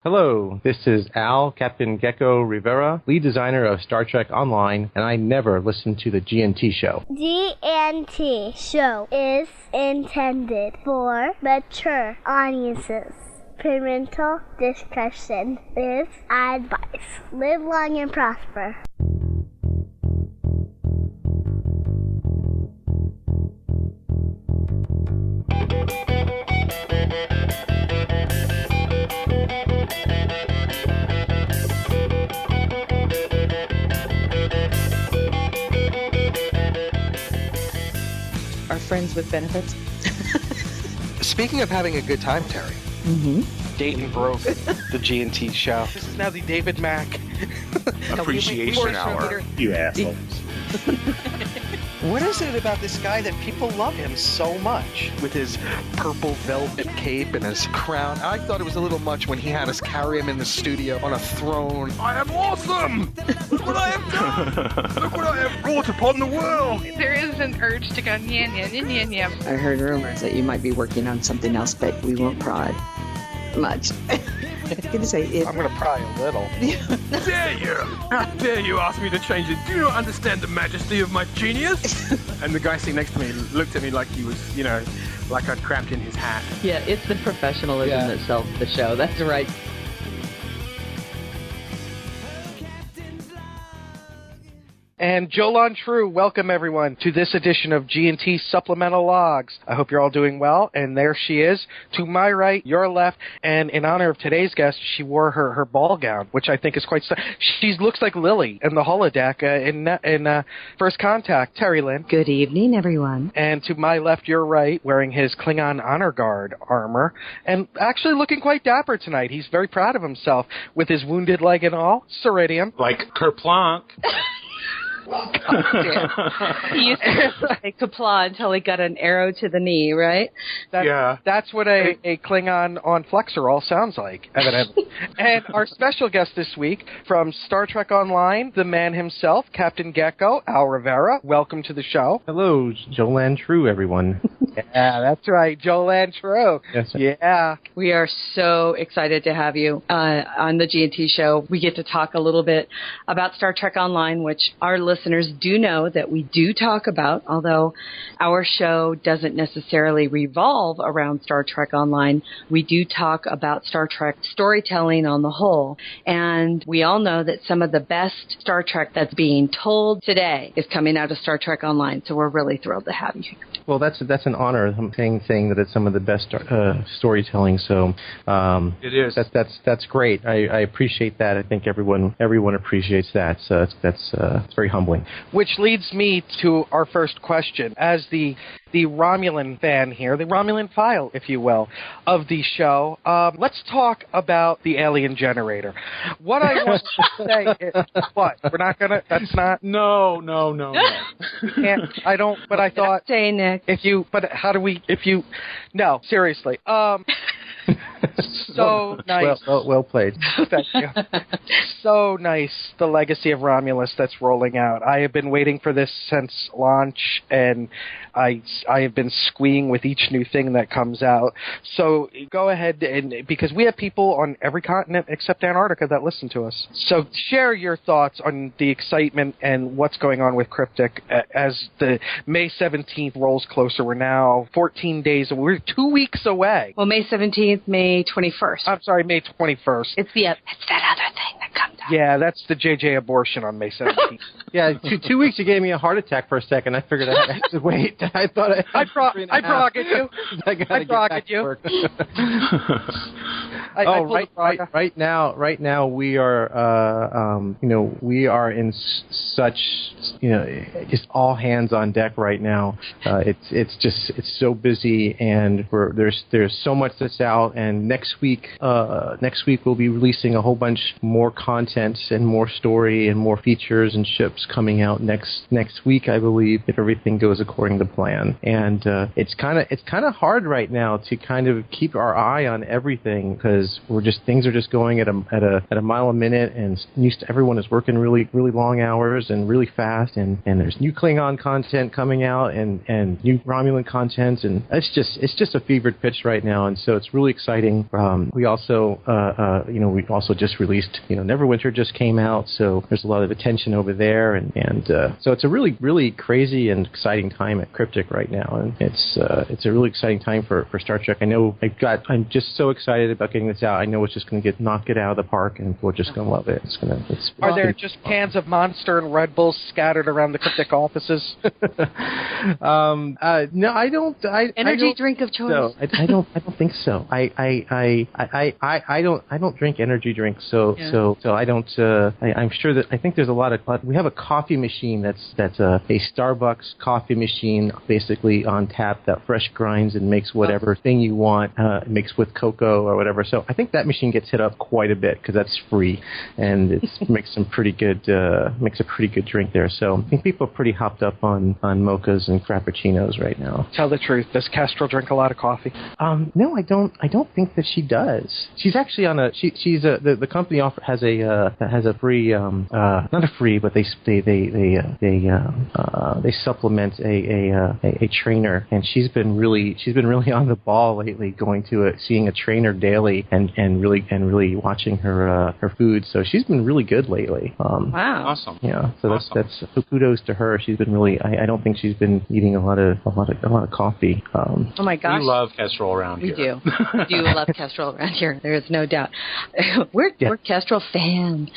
Hello, this is Al, Captain Geko Rivera, lead designer of Star Trek Online, and I never listen to the GNT show. GNT show is intended for mature audiences. Parental discussion is advice. Live long and prosper. Our friends with benefits. Speaking of having a good time, Terry. Dayton broke the GNT show. This is now the David Mack Appreciation Hour. You assholes. What is it about this guy that people love him so much? With his purple velvet cape and his crown. I thought it was a little much when he had us carry him in the studio on a throne. I am awesome! Look what I have done! Look what I have brought upon the world! There is an urge to go nya. I heard rumors that you might be working on something else, but we won't pry much. I was going to say I'm going to pry a little. Dare you! How dare you ask me to change it? Do you not understand the majesty of my genius? And the guy sitting next to me looked at me like he was, like I'd crapped in his hat. Yeah, it's the professionalism that sells the show. That's right. And Jolan True, welcome everyone to this edition of G&T Supplemental Logs. I hope you're all doing well, and there she is, to my right, your left, and in honor of today's guest, she wore her ball gown, which I think is quite she looks like Lily in the holodeck in First Contact. Terry Lynn. Good evening, everyone. And to my left, your right, wearing his Klingon Honor Guard armor, and actually looking quite dapper tonight. He's very proud of himself with his wounded leg and all. Ceridium. Like Kerplunk. He used to say Kapla until he got an arrow to the knee, right? That's what a Klingon on Flexor all sounds like, evidently. And our special guest this week from Star Trek Online, the man himself, Captain Geko, Al Rivera. Welcome to the show. Hello, Jolan True, everyone. Yeah, that's right, Jolan True. Yes, sir. Yeah. We are so excited to have you on the GNT show. We get to talk a little bit about Star Trek Online, which our listeners do know that we do talk about, although our show doesn't necessarily revolve around Star Trek Online. We do talk about Star Trek storytelling on the whole, and we all know that some of the best Star Trek that's being told today is coming out of Star Trek Online, so we're really thrilled to have you here. Well, that's an honor. I'm saying that it's some of the best storytelling. So it is. That's great. I appreciate that. I think everyone appreciates that. So it's very humbling. Which leads me to our first question. As the Romulan fan here, the Romulan file, if you will, of the show, let's talk about the alien generator. What I want to say is, what? We're not going to, that's not... No. You can't, I don't, but I thought... Say, Nick. No, seriously. So nice. Well played. Thank you. So nice, the legacy of Romulus that's rolling out. I have been waiting for this since launch, and I have been squeeing with each new thing that comes out. So go ahead, and because we have people on every continent except Antarctica that listen to us. So share your thoughts on the excitement and what's going on with Cryptic as the May 17th rolls closer. We're now 14 days, we're 2 weeks away. Well, May 17th, May 21st. I'm sorry, May 21st. It's that other thing that comes out. Yeah, that's the JJ abortion on May 17th. Yeah, 2 weeks you gave me a heart attack for a second. I figured I had to wait. I thought I brogged you. I brogged you. Right now we are, we are in such, just all hands on deck right now. It's so busy, and there's so much that's out. And next week we'll be releasing a whole bunch more content and more story and more features and ships coming out next week, I believe, if everything goes according to plan. And it's kind of hard right now to kind of keep our eye on everything because because things are just going at a mile a minute, and everyone is working really, really long hours and really fast, and there's new Klingon content coming out and new Romulan content, and it's just a fevered pitch right now, and so it's really exciting. We also just released, Neverwinter just came out, so there's a lot of attention over there, and so it's a really, really crazy and exciting time at Cryptic right now, and it's a really exciting time for Star Trek. I know I'm just so excited about getting this out. I know it's just going to knock it out of the park, and we're just going to love it. Are there just cans of Monster and Red Bulls scattered around the Cryptic offices? No, I don't. Energy drink of choice. No, I don't think so. I don't drink energy drinks, so I don't. I'm sure that I think there's a lot of. We have a coffee machine that's a Starbucks coffee machine, basically on tap, that fresh grinds and makes whatever thing you want, mixed with cocoa or whatever. So I think that machine gets hit up quite a bit because that's free, and it makes a pretty good drink there. So I think people are pretty hopped up on mochas and frappuccinos right now. Tell the truth. Does Kestrel drink a lot of coffee? No, I don't think that she does. She's actually on a. She's the company has a free, not a free, but they supplement a trainer, and she's been really on the ball lately, going to seeing a trainer daily and really watching her food. So she's been really good lately. Wow, awesome. Yeah, so that's kudos to her. She's been really. I don't think she's been eating a lot of coffee. Oh my gosh, we love Kestrel around here. We do love Kestrel around here. There is no doubt. We're Kestrel fans.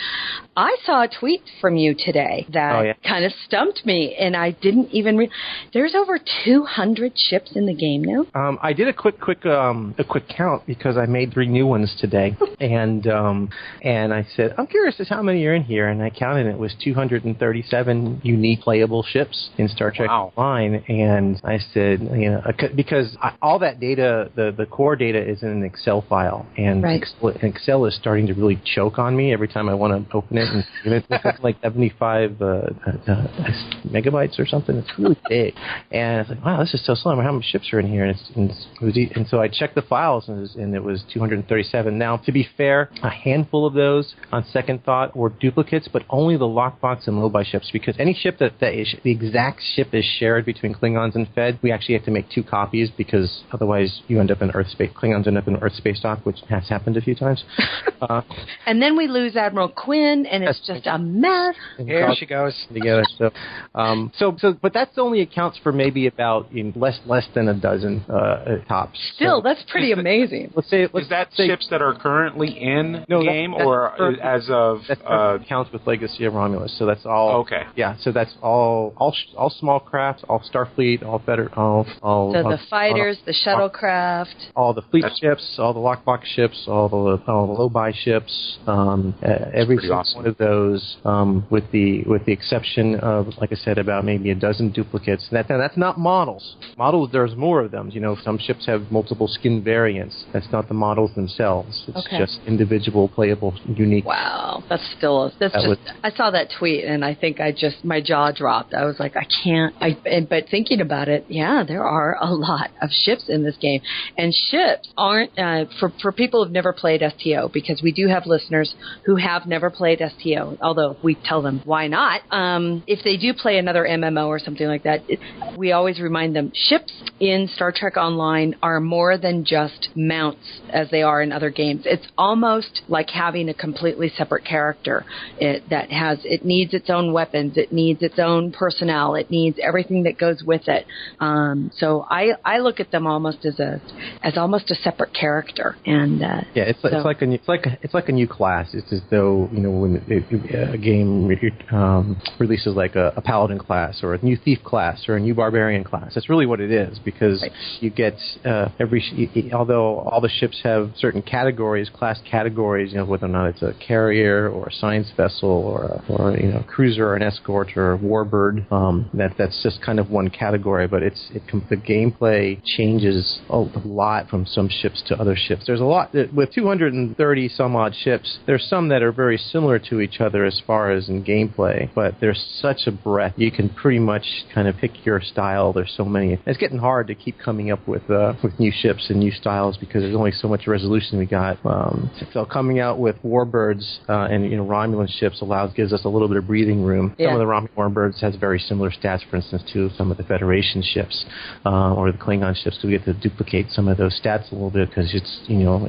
I saw a tweet from you today that kind of stumped me, and I didn't even. There's over 200 ships in the game now. I did a quick count because I made 3 new ones today, and I said I'm curious as how many are in here, and I counted it was 237 unique playable ships in Star Trek Online, and I said because all that data, the core data is in an Excel file, and Excel is starting to really choke on me every time I want to open it, and it's like 75 megabytes or something. It's really big, and it's like, wow, this is so slow. How many ships are in here? And so I checked the files, and it was 237. Now, to be fair, a handful of those, on second thought, were duplicates, but only the lockbox and low-buy ships, because any ship that the exact ship is shared between Klingons and Fed, we actually have to make 2 copies, because otherwise you end up in Earth space. Klingons end up in Earth space dock, which has happened a few times. And then we lose Admiral Quinn, and it's just a mess. Here she goes together. So, but that only accounts for maybe about less than a dozen tops. Still, that's pretty amazing. Let's say ships that are currently in the game, as of counts with Legacy of Romulus. So that's all. Okay. Yeah. So that's all small crafts, all Starfleet, all the fighters, the shuttlecraft, all the fleet ships, all the lockbox ships, all the low-buy ships. Every one of those, with the exception of, like I said, about maybe a dozen duplicates. That's not models. Models, there's more of them. Some ships have multiple skin variants. That's not the models themselves. It's just individual, playable, unique. Wow, I saw that tweet, and I think my jaw dropped. I was like, I can't. But thinking about it, there are a lot of ships in this game, and ships aren't for people who've never played STO, because we do have listeners who have never played STO, although we tell them why not. If they do play another MMO or something like that, we always remind them ships in Star Trek Online are more than just mounts as they are in other games. It's almost like having a completely separate character. It needs its own weapons, it needs its own personnel, it needs everything that goes with it. So I look at them almost as almost a separate character. And it's like a new class. It's as though when a game releases like a paladin class or a new thief class or a new barbarian class. That's really what it is, because you get although all the ships have certain categories, class categories, whether or not it's a carrier or a science vessel or a cruiser or an escort or a warbird, that's just kind of one category, but the gameplay changes a lot from some ships to other ships. There's a lot with 230 some odd ships. There's some that are very similar to each other as far as in gameplay, but there's such a breadth. You can pretty much kind of pick your style. There's so many. It's getting hard hard to keep coming up with new ships and new styles because there's only so much resolution we got. So coming out with warbirds and Romulan ships gives us a little bit of breathing room. Some of the Romulan warbirds has very similar stats, for instance, to some of the Federation ships or the Klingon ships. So we get to duplicate some of those stats a little bit because it's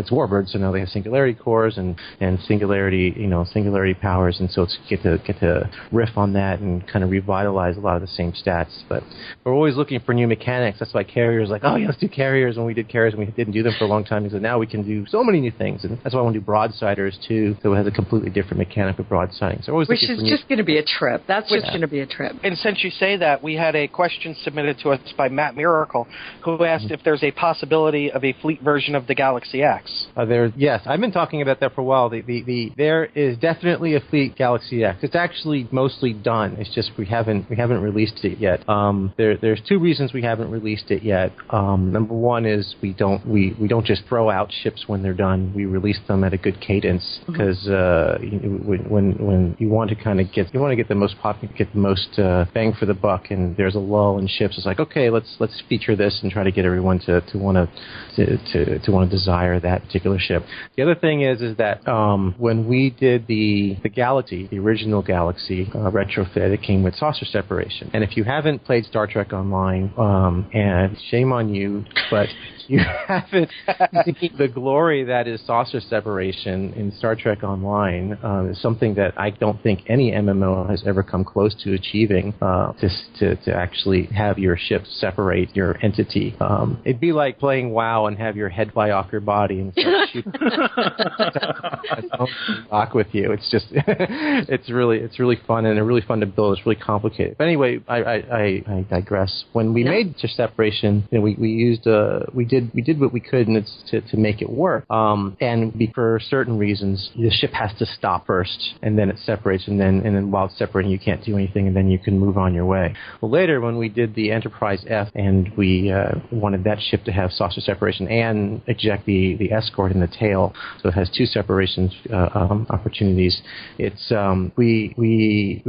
warbirds, so now they have singularity cores and singularity powers, and so it's get to riff on that and kind of revitalize a lot of the same stats. But we're always looking for new mechanics. That's why carriers let's do carriers. When we did carriers, and we didn't do them for a long time, because now we can do so many new things, and that's why I want to do broadsiders too. So it has a completely different mechanic of broadsiding. So which is just going to be a trip. That's just going to be a trip. And since you say that, we had a question submitted to us by Matt Miracle, who asked if there's a possibility of a fleet version of the Galaxy X. Yes, I've been talking about that for a while. There is definitely a fleet Galaxy X. It's actually mostly done. It's just we haven't released it yet. There's two reasons we haven't released it yet. Number one is we don't just throw out ships when they're done. We release them at a good cadence because when you want to get the most popular, get the most bang for the buck, and there's a lull in ships. It's like, okay, let's feature this and try to get everyone to want to desire that particular ship. The other thing is that when we did the Galaxy, the original Galaxy retrofit, it came with saucer separation. And if you haven't played Star Trek Online, and shame on you, but you haven't seen the glory that is saucer separation in Star Trek Online, is something that I don't think any MMO has ever come close to achieving, to actually have your ship separate your entity. It'd be like playing WoW and have your head fly off your body and start shooting lock with you. It's just it's really fun, and really fun to build. It's really complicated. But anyway, I digress. When we made the separation, we did what we could, and it's to make it work. And for certain reasons, the ship has to stop first, and then it separates, and then while it's separating, you can't do anything, and then you can move on your way. Well, later when we did the Enterprise F, and we wanted that ship to have saucer separation and eject the escort in the tail, so it has two separations opportunities. It's we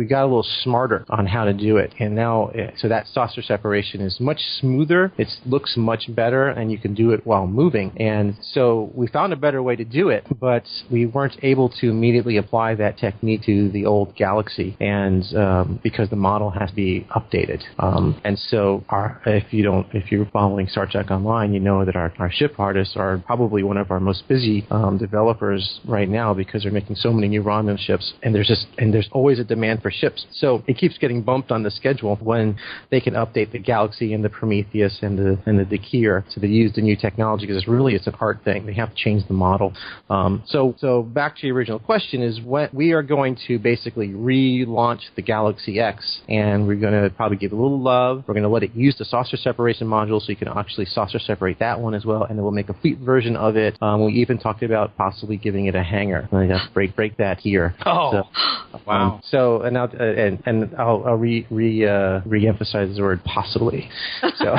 got a little smarter on how to do it, and now so that saucer separation is much smoother. It looks much better, and you can do it while moving. And so we found a better way to do it, but we weren't able to immediately apply that technique to the old Galaxy, and because the model has to be updated. And so if you're following Star Trek Online, you know that our ship artists are probably one of our most busy developers right now, because they're making so many new Romulan ships, and there's always a demand for ships. So it keeps getting bumped on the schedule when they can update the Galaxy and the Prometheus and the Kier to use the new technology, because it's an art thing. They have to change the model. So back to your original question is when we are going to basically relaunch the Galaxy X, and we're going to probably give it a little love. We're going to let it use the saucer separation module, so you can actually saucer separate that one as well, and then we'll make a fleet version of it. We even talked about possibly giving it a hangar. I have to break that here. Oh, so, wow. So and I'll re-emphasize the word possibly. So.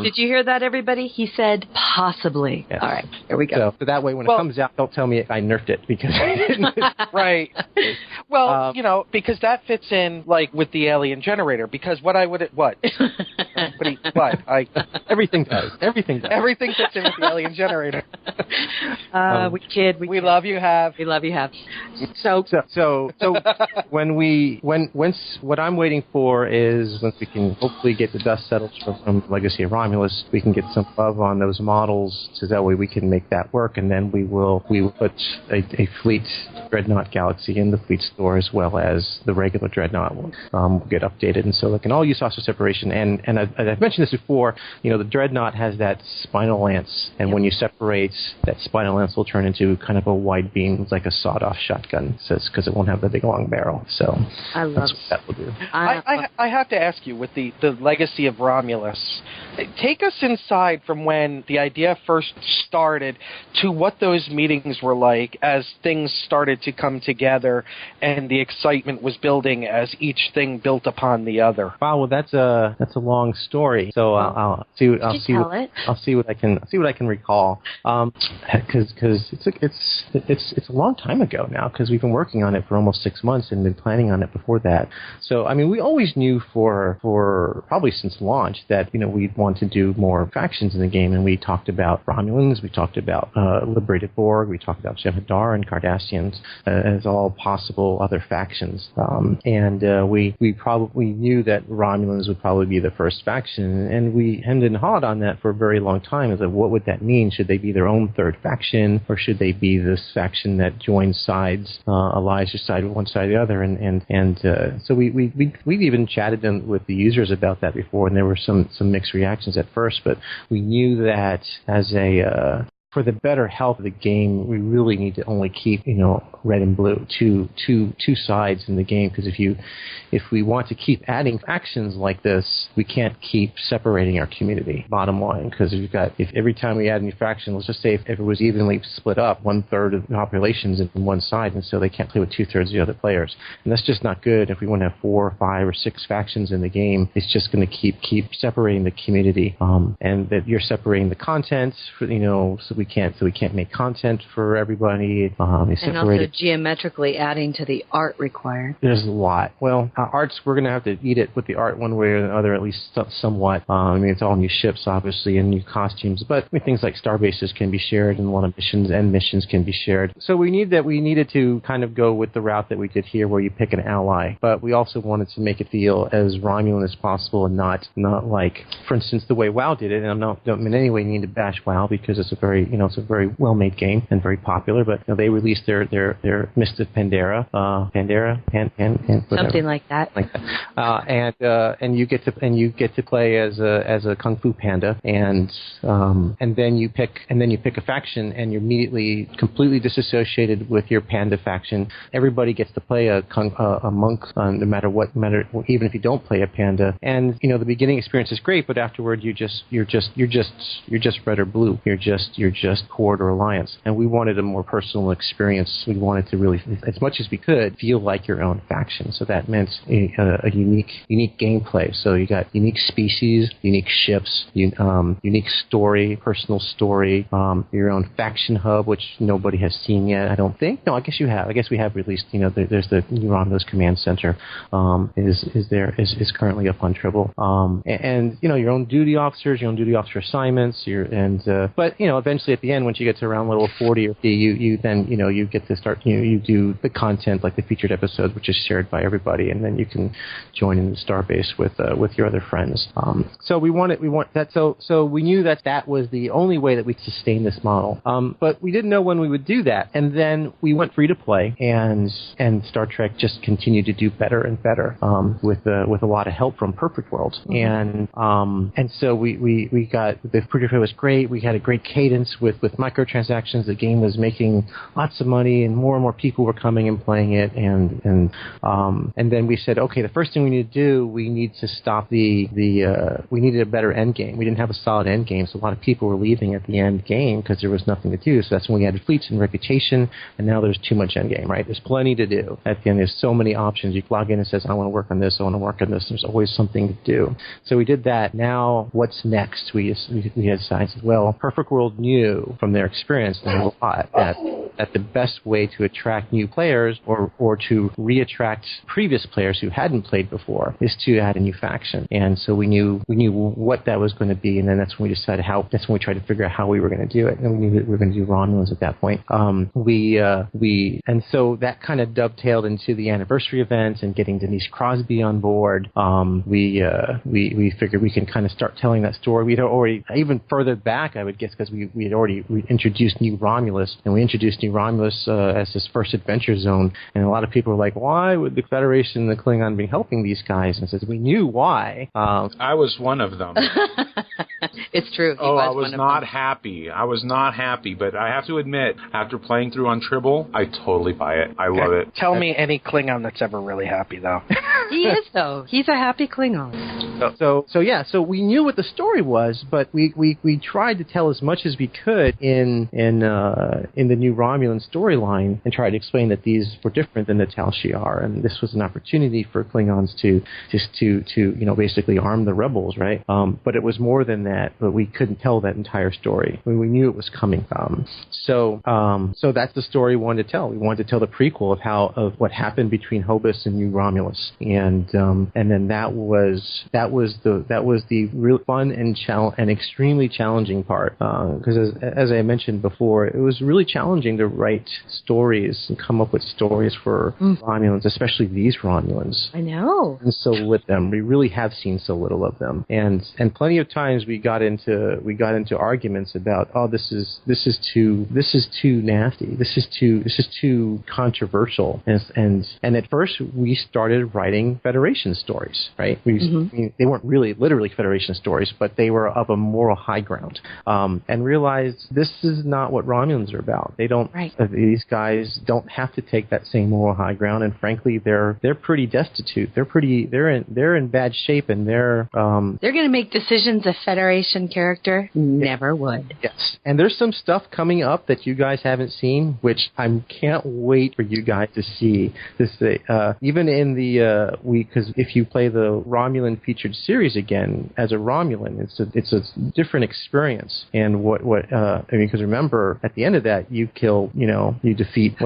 Did you hear that, everybody? He said possibly. Yes. All right, here we go. So that way, when it comes out, don't tell me I nerfed it, because I didn't. Right. Well, because that fits in with the alien generator. Because everything does. Everything fits in with the alien generator. We love you, Have. We love you, Have. So what I'm waiting for is, once we can hopefully get the dust settled from Legacy of Romulus, we can get some love on those models, so that way we can make that work, and then we will put a fleet Dreadnought Galaxy in the fleet store, as well as the regular Dreadnought will get updated, and so they can all use saucer separation. And I've mentioned this before. The Dreadnought has that spinal lance, and when you separate, that spinal lance will turn into kind of a wide beam, like a sawed-off shotgun, because it won't have the big long barrel. So that's what that will do. I have to ask you, with the Legacy of Romulus, take us inside from when the idea first started to what those meetings were like as things started to come together and the excitement was building as each thing built upon the other. Wow, well that's a long story. So I'll see what I can recall. Because it's a long time ago now, because we've been working on it for almost 6 months and been planning on it before that. So I mean, we always knew for probably since launch that we'd want to do more factions in the game, and we talked about Romulans, we talked about Liberated Borg, we talked about Jem'Hadar and Cardassians as all possible other factions, and we probably knew that Romulans would probably be the first faction, and we hemmed and hawed on that for a very long time. As like, what would that mean? Should they be their own third faction, or should they be this faction that joins sides, allies your side with one side or the other? And so we've even chatted with the users about that before, and there were some mixed reactions at first, but we knew that as for the better health of the game, we really need to only keep, red and blue, two sides in the game, because if we want to keep adding factions like this, we can't keep separating our community, bottom line, because if every time we add a new faction, let's just say if it was evenly split up, 1/3 of the population's in one side, and so they can't play with 2/3 of the other players, and that's just not good. If we want to have 4 or 5 or 6 factions in the game, it's just going to keep separating the community, and that you're separating the content, so we can't make content for everybody. And also geometrically adding to the art required. There's a lot. Well, arts, we're going to have to eat it with the art one way or the other, at least somewhat. It's all new ships, obviously, and new costumes, but things like star bases can be shared, and a lot of missions can be shared. So we needed to kind of go with the route that we did here, where you pick an ally, but we also wanted to make it feel as Romulan as possible, and not like, for instance, the way WoW did it. And I don't in any way mean to bash WoW, because it's a very well-made game and very popular, but they released their Mist of Pandora, something like that. And you get to play as a Kung Fu Panda, and then you pick a faction, and you're immediately completely disassociated with your Panda faction. Everybody gets to play a monk, no matter what, even if you don't play a Panda. And the beginning experience is great, but afterward you're just red or blue. You're just Horde or Alliance, and we wanted a more personal experience. We wanted to really, as much as we could, feel like your own faction. So that meant a unique gameplay. So you got unique species, unique ships, unique story, personal story, your own faction hub, which nobody has seen yet, I don't think. No, I guess you have. I guess we have released. There's the New Romulus Command Center is currently up on Tribble, and your own duty officers, your own duty officer assignments, but eventually at the end, once you get to around level 40 or 50, you get to start, you do the content like the featured episodes, which is shared by everybody, and then you can join in the starbase with your other friends. So we want that. So we knew that was the only way that we sustain this model. But we didn't know when we would do that, and then we went free to play, and Star Trek just continued to do better and better with a lot of help from Perfect World, and so we got the free to play was great. We had a great cadence with microtransactions. The game was making lots of money, and more people were coming and playing it, and then we said, okay, the first thing we need to do, we need to stop we needed a better end game. We didn't have a solid end game, so a lot of people were leaving at the end game because there was nothing to do. So that's when we added fleets and reputation, and now there's too much end game, right? There's plenty to do. At the end, there's so many options. You log in and says, I want to work on this, I want to work on this. There's always something to do. So we did that. Now, what's next? We had decided, well, Perfect World knew from their experience a lot that the best way to attract new players or to re-attract previous players who hadn't played before is to add a new faction. And so we knew what that was going to be, and then that's when we decided that's when we tried to figure out how we were going to do it. And we knew that we were going to do Romulans at that point. And so that kind of dovetailed into the anniversary event and getting Denise Crosby on board. We figured we can kind of start telling that story. We'd already, even further back, I would guess, because we had already introduced New Romulus, and we introduced New Romulus as this first adventure zone. And a lot of people were like, why would the Federation and the Klingon be helping these guys? And says, we knew why. I was one of them. It's true. He I was was one of not them. happy. I was not happy, but I have to admit, after playing through on Tribble, I totally buy it. I love it. Tell me any Klingon that's ever really happy, though. He is, though. He's a happy Klingon. So we knew what the story was, but we tried to tell as much as we could in the new Romulan storyline and try to explain that these were different than the Tal Shiar, and this was an opportunity for Klingons to basically arm the rebels, right? But it was more than that. But we couldn't tell that entire story. We knew it was coming. So that's the story we wanted to tell. We wanted to tell the prequel of what happened between Hobus and New Romulus, and then that was the real fun and extremely challenging part, because as I mentioned before, it was really challenging to write stories and come up with stories for Romulans, especially these Romulans. I know. And so with them, we really have seen so little of them, and plenty of times we got into arguments about, this is too nasty, this is too controversial, and at first we started writing Federation stories, right? I mean, they weren't really literally Federation stories, but they were of a moral high ground, and realized this is not what Romulans are about. They don't. Right. These guys don't have to take that same moral high ground, and frankly, they're pretty destitute. They're in bad shape, and they're going to make decisions a Federation character never would. Yes, and there's some stuff coming up that you guys haven't seen, which I can't wait for you guys to see. This even in the because if you play the Romulan featured series again as a Romulan, it's a different experience. And because remember at the end of that you defeat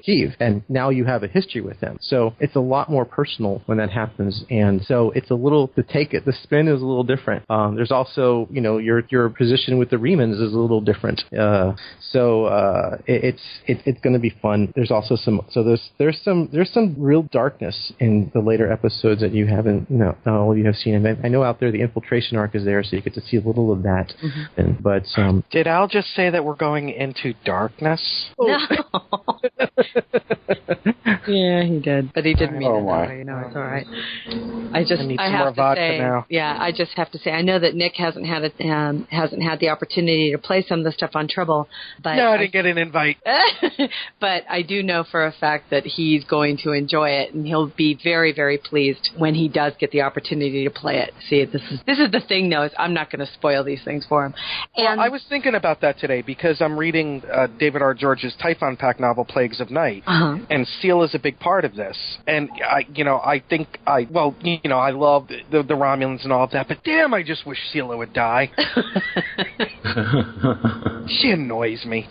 Steve, and now you have a history with him. So it's a lot more personal when that happens, and so it's a little the spin is a little different. There's also your position with the Remans is a little different. It's going to be fun. There's also there's some real darkness in the later episodes that you haven't, not all of you have seen. And I know out there the infiltration arc is there, so you get to see a little of that. But did Al just say that we're going into darkness? No. Yeah, he did, but he didn't mean it that way. No, it's all right. I have to say, now. Yeah, I just have to say, I know that Nick hasn't had the opportunity to play some of the stuff on Tribble, but no, I didn't get an invite. But I do know for a fact that he's going to enjoy it, and he'll be very, very pleased when he does get the opportunity to play it. See, this is the thing, though, is I'm not going to spoil these things for him. And I was thinking about that today because I'm reading David R. George's Typhon Pack novel, Plagues of Night, and Seal is a big part of this. And I love the Romulans and all of that, but damn, I just wish Sela would die. She annoys me.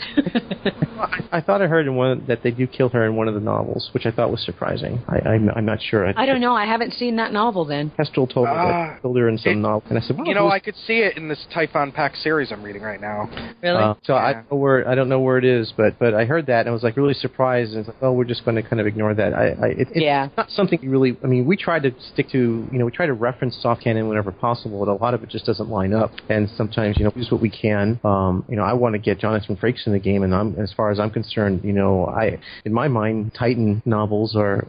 I thought I heard that they do kill her in one of the novels, which I thought was surprising. I'm not sure. I don't know. I haven't seen that novel then. Kestrel told me that they killed her in some novel, and I said, I could see it in this Typhon Pack series I'm reading right now. Really? I don't know where it is, but I heard that and I was like really surprised, and it's like, we're just going to kind of ignore that. It's not something you really. I mean, we try to stick to, we try to reference soft canon whenever possible, but a lot of it just doesn't line up, and sometimes we use what we can. I want to get Jonathan Frakes in the game, and as far as I'm concerned, in my mind, Titan novels are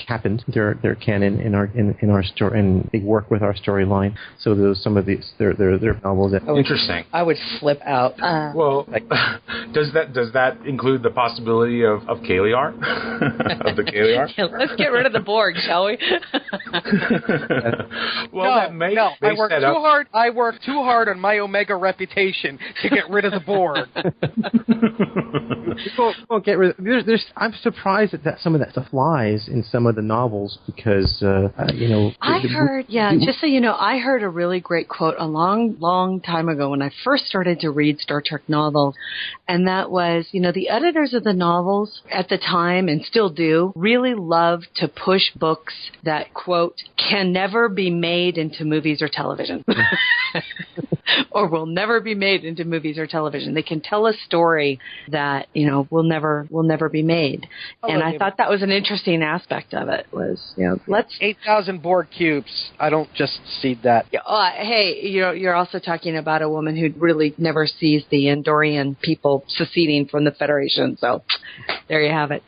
happened. They're canon in our story, and they work with our storyline. So there's some of these they're novels that interesting. I would flip out. Does that include the possibility of Kaliar? Of the Kaliar? Let's get rid of the Borg, shall we? I work too hard on my Omega reputation to get rid of the Borg. Won't get rid of, I'm surprised that some of that stuff lies in some of the novels because I heard just so you know, I heard a really great quote a long time ago when I first started to read Star Trek novels, and that was, the editors of the novels at the time, and still do, really love to push books that, quote, can never be made into movies or television. Or will never be made into movies or television. They can tell a story that, will never be made. And I thought that was an interesting aspect of it was, let's 8,000 Borg cubes. I don't just see that. Hey, you're also talking about a woman who really never sees the Andorian people seceding from the Federation. So there you have it.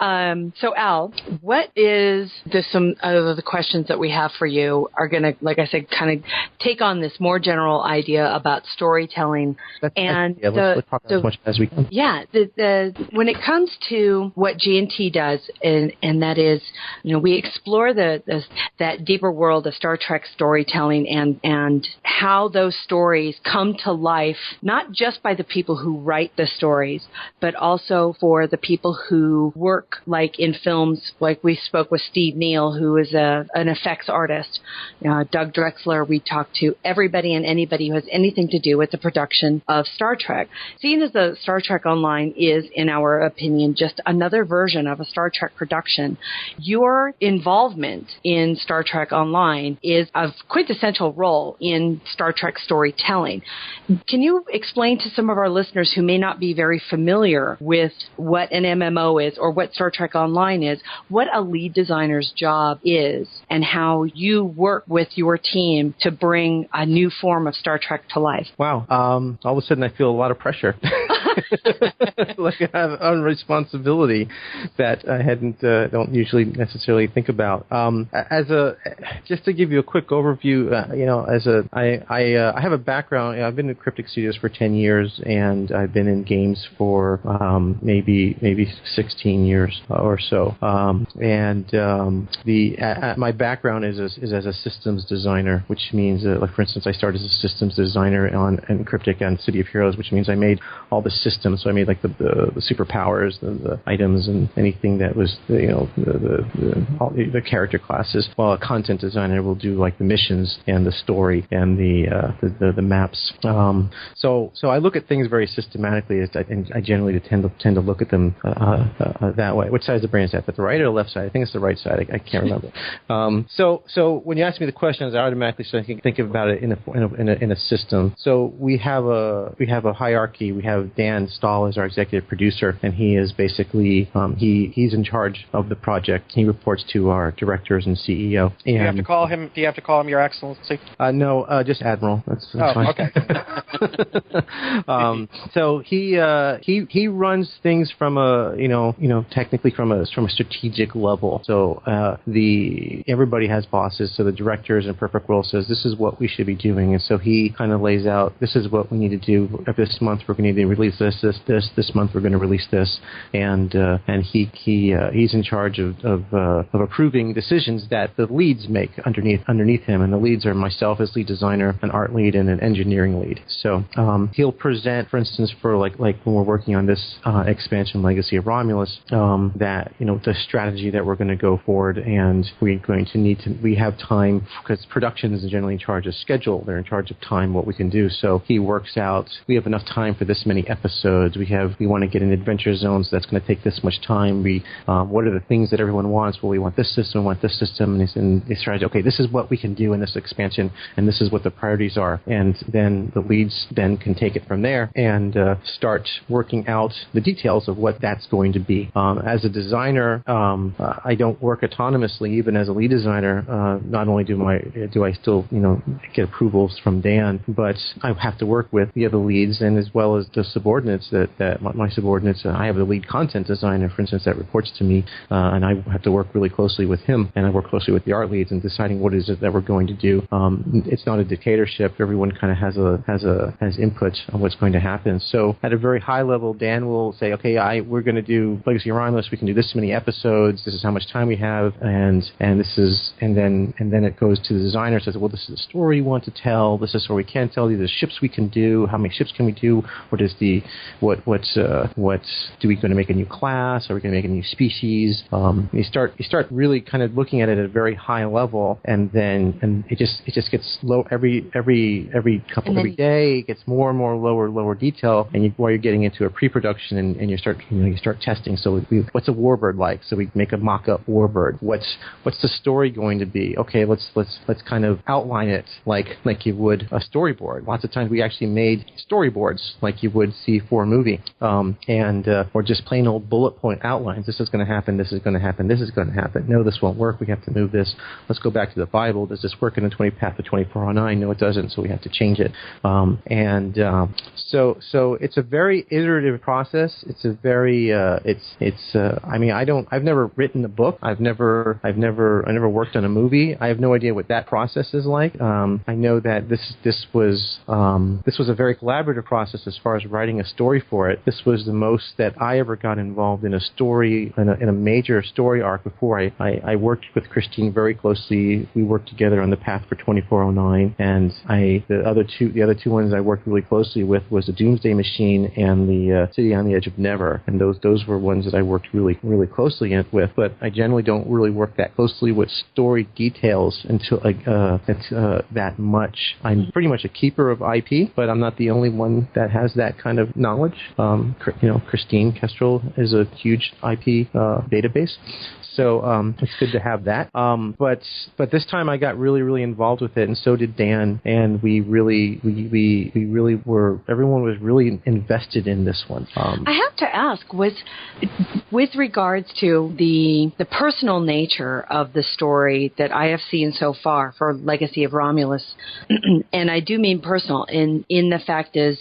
So Al, what is some of the questions that we have for you are going to, like I said, kind of take on this more general idea about storytelling. Let's talk as much as we can. Yeah, when it comes to what G&T does, and that is, we explore that deeper world of Star Trek storytelling and how those stories come to life, not just by the people who write the stories, but also for the people who work, like in films, like we spoke with Steve Neal, who is an effects artist. Doug Drexler, we talked to everybody and anybody who has anything to do with the production of Star Trek. Seeing as the Star Trek Online is, in our opinion, just another version of a Star Trek production, your involvement in Star Trek Online is a quintessential role in Star Trek storytelling. Can you explain to some of our listeners who may not be very familiar with what an MMO is or what Star Trek Online is, what a lead designer's job is and how you work with your team to bring a new form of Star Trek to life? Wow. All of a sudden I feel a lot of pressure. Like I have a responsibility that I don't usually necessarily think about. Just to give you a quick overview, I have a background. I've been in Cryptic Studios for 10 years, and I've been in games for maybe 16 years or so. My background is as a systems designer, which means, like for instance, I started as a systems designer in Cryptic and City of Heroes, which means I made all the systems. So I made like the superpowers, the items, and anything that was the character classes. While a content designer will do like the missions and the story and the maps. So I look at things very systematically, and I generally tend to look at them that way. Which side is the brain at? The right or the left side? I think it's the right side. I can't remember. So when you ask me the questions, I automatically start to think about it in a system. So we have a hierarchy. We have Dan Stahl as our executive producer, and he is basically he's in charge of the project. He reports to our directors and CEO. And do you have to call him Your Excellency? No, just Admiral. That's fine. Okay. So he runs things from technically from a strategic level. So everybody has bosses. So the directors in Perfect World says this is what we should be doing, and so he kind of lays out this is what we need to do. This month we're going to release this. This month we're going to release this, and he's in charge of approving decisions that the leads make underneath him, and the leads are myself as lead designer, an art lead, and an engineering lead. So he'll present, for instance, for like when we're working on this expansion, Legacy of Romulus, that the strategy that we're going to go forward, and we have time because production is generally in charge of schedule. They're in charge of time, what we can do. So he works out. We have enough time for this many episodes. We want to get in adventure zones. That's going to take this much time. What are the things that everyone wants? Well, we want this system. We want this system. And they strategy. Okay, this is what we can do in this expansion, and this is what the priorities are. And then the leads then can take it from there and start working out the details of what that's going to be. As a designer, I don't work autonomously. Even as a lead designer, not only do I still get approvals from Dan, but I have to work with the other leads and as well as the subordinates that my subordinates. I have the lead content designer, for instance, that reports to me, and I have to work really closely with him, and I work closely with the art leads in deciding what is it that we're going to do. It's not a dictatorship. Everyone kind of has input on what's going to happen. So at a very high level, Dan will say, okay, we're going to do Legacy of Romulus. We can do this many episodes. This is how much time we have, and then it goes to the designer. Says, well, this is the story we want to tell. This is the story we can tell. These are the ships we can do. How many ships can we do? What do we going to make a new class? Are we going to make a new species? You start really kind of looking at it at a very high level, and it just gets low every day. It gets more and more lower detail, and while you're getting into a pre-production and you start testing. So what's a warbird like? So we make a mock-up warbird. What's the story going to be? Okay, let's kind of outline it like you would a storyboard. Lots of times we actually made storyboards like you would see before a movie, or just plain old bullet point outlines. This is going to happen. This is going to happen. This is going to happen. No, this won't work. We have to move this. Let's go back to the Bible. Does this work in the path of 2409? No, it doesn't. So we have to change it. So it's a very iterative process. It's a very I've never written a book. I never worked on a movie. I have no idea what that process is like. I know that this was a very collaborative process as far as writing a story for it. This was the most that I ever got involved in a story, in a major story arc before. I worked with Christine very closely. We worked together on the Path for 2409, and the other two ones I worked really closely with was the Doomsday Machine and the City on the Edge of Never, and those were ones that I worked really really closely with. But I generally don't really work that closely with story details until that much. I'm pretty much a keeper of IP, but I'm not the only one that has that kind of knowledge. Christine Kestrel is a huge IP database. So it's good to have that. But this time I got really, really involved with it, and so did Dan. And we really were. Everyone was really invested in this one. I have to ask, with regards to the personal nature of the story that I have seen so far for Legacy of Romulus, and I do mean personal. In the fact is,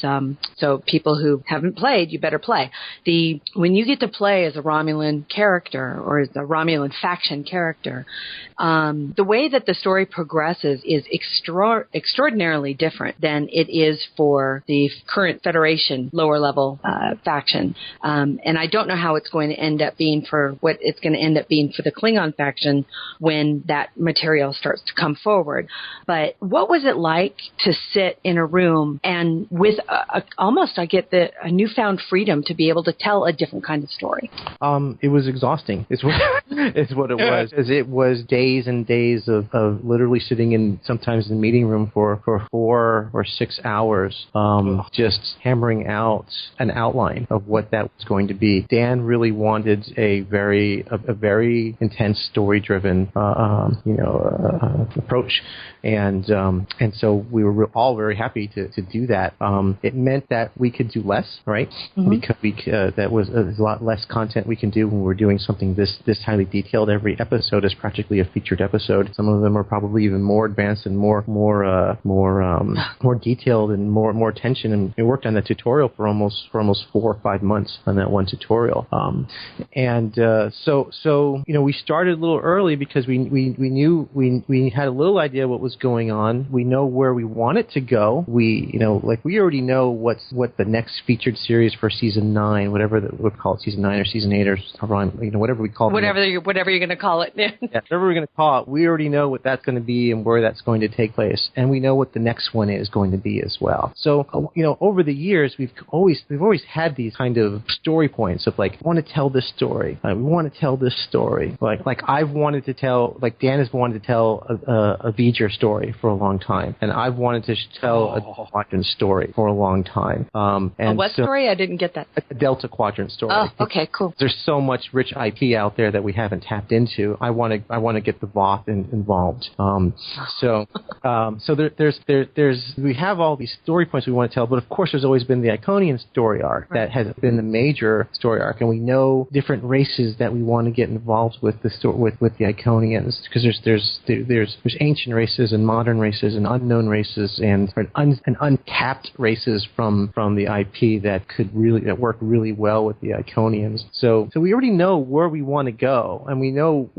so people who haven't played, you better play. When you get to play as a Romulan character or as a Romulan faction character, the way that the story progresses is extraordinarily different than it is for the current Federation lower level faction. And I don't know how it's going to end up being for what it's going to end up being for the Klingon faction when that material starts to come forward. But what was it like to sit in a room and with almost I get a newfound freedom to be able to tell a different kind of story? It was exhausting. It's what it was. As it was days and days of literally sitting sometimes in the meeting room for 4 or 6 hours, just hammering out an outline of what that was going to be. Dan really wanted a very intense story-driven approach, and so we were all very happy to do that. It meant that we could do less, right? Mm-hmm. Because that was a lot less content we can do when we're doing something this highly detailed. Every episode is practically a featured episode. Some of them are probably even more advanced and more detailed and more attention. And we worked on that tutorial for almost 4 or 5 months on that one tutorial. So we started a little early because we knew we had a little idea what was going on. We know where we want it to go. We already know what the next featured series for season 9, whatever we call it, season 9 or season 8 or whatever we call it. Whatever you're going to call it. Yeah, whatever we're going to call it, we already know what that's going to be and where that's going to take place, and we know what the next one is going to be as well. So over the years we've always had these kind of story points of like, I want to tell this story. We want to tell this story. Like I've wanted to tell, like Dan has wanted to tell a V'ger story for a long time, and I've wanted to tell a Quadrant story for a long time. And what story? I didn't get that. A Delta Quadrant story. Oh, okay, cool. There's so much rich IP out there that we haven't tapped into. I want to get the Voth involved. So we have all these story points we want to tell, but of course there's always been the Iconian story arc that has been the major story arc, and we know different races that we want to get involved with the Iconians, because there's ancient races and modern races and unknown races and untapped races from the IP that work really well with the Iconians. So we already know where we want to go, and we know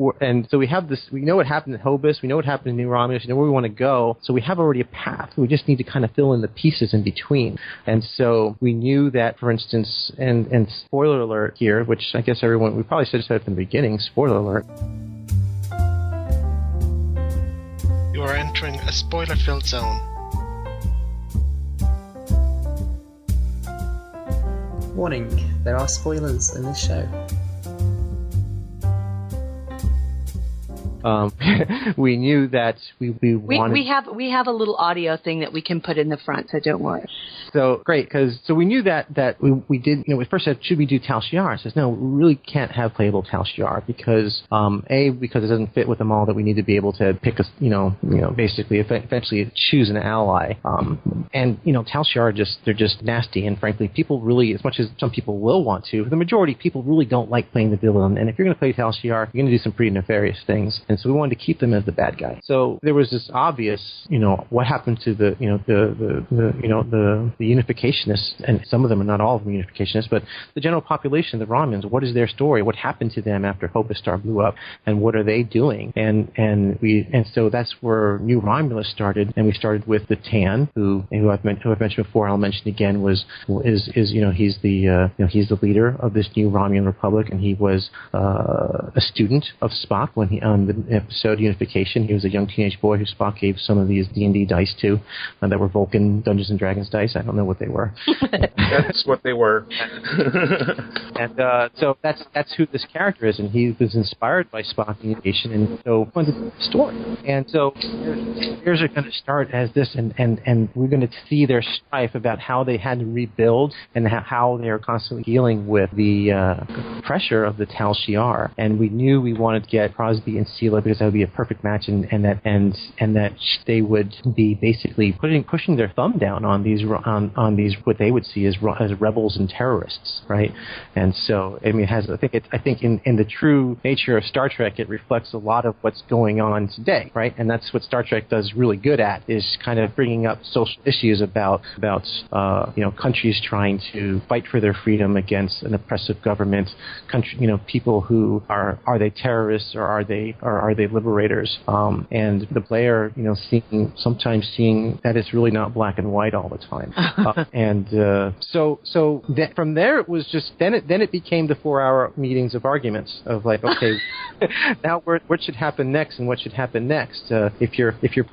so we have this. We know what happened at Hobus. We know what happened in New Romulus. We know where we want to go. So we have already a path. We just need to kind of fill in the pieces in between. And so we knew that, for instance, and spoiler alert here, which I guess we probably should have said from the beginning. Spoiler alert. You are entering a spoiler-filled zone. Warning, there are spoilers in this show. we knew that we wanted. We have a little audio thing that we can put in the front, so don't worry. So great, so we knew that we did. We first said, should we do Tal Shiar? I says, no, we really can't have playable Tal Shiar because because it doesn't fit with them all, that we need to be able to pick basically eventually choose an ally. And Tal Shiar they're just nasty, and frankly, people really, as much as some people will want to, the majority of people really don't like playing the villain. And if you're going to play Tal Shiar, you're going to do some pretty nefarious things. And so we wanted to keep them as the bad guy. So there was this obvious, what happened to the unificationists, and some of them, and not all of them unificationists, but the general population, the Romulans. What is their story? What happened to them after Hopus Star blew up, and what are they doing? And so that's where New Romulus started, and we started with the Tan, who I've mentioned before. I'll mention again. He's the leader of this new Romulan Republic, and he was a student of Spock when on the episode Unification. He was a young teenage boy who Spock gave some of these D&D dice to, that were Vulcan Dungeons and Dragons dice. I don't know what they were. That's what they were. And so that's who this character is, and he was inspired by Spock in Unification, and so wanted the story. And so here's going to start as this, and we're going to see their strife about how they had to rebuild and how they are constantly dealing with the pressure of the Tal Shiar. And we knew we wanted to get Crosby and Sela because that would be a perfect match, and that they would be basically pushing their thumb down on these what they would see as rebels and terrorists, right? And so I think in the true nature of Star Trek, it reflects a lot of what's going on today, right? And that's what Star Trek does really good at, is kind of bringing up social issues about countries trying to fight for their freedom against an oppressive government. People who are they terrorists or are they liberators? And the player, sometimes seeing that it's really not black and white all the time. So that from there it was just then it became the 4-hour meetings of arguments of like, okay, now what should happen next and what should happen next. If you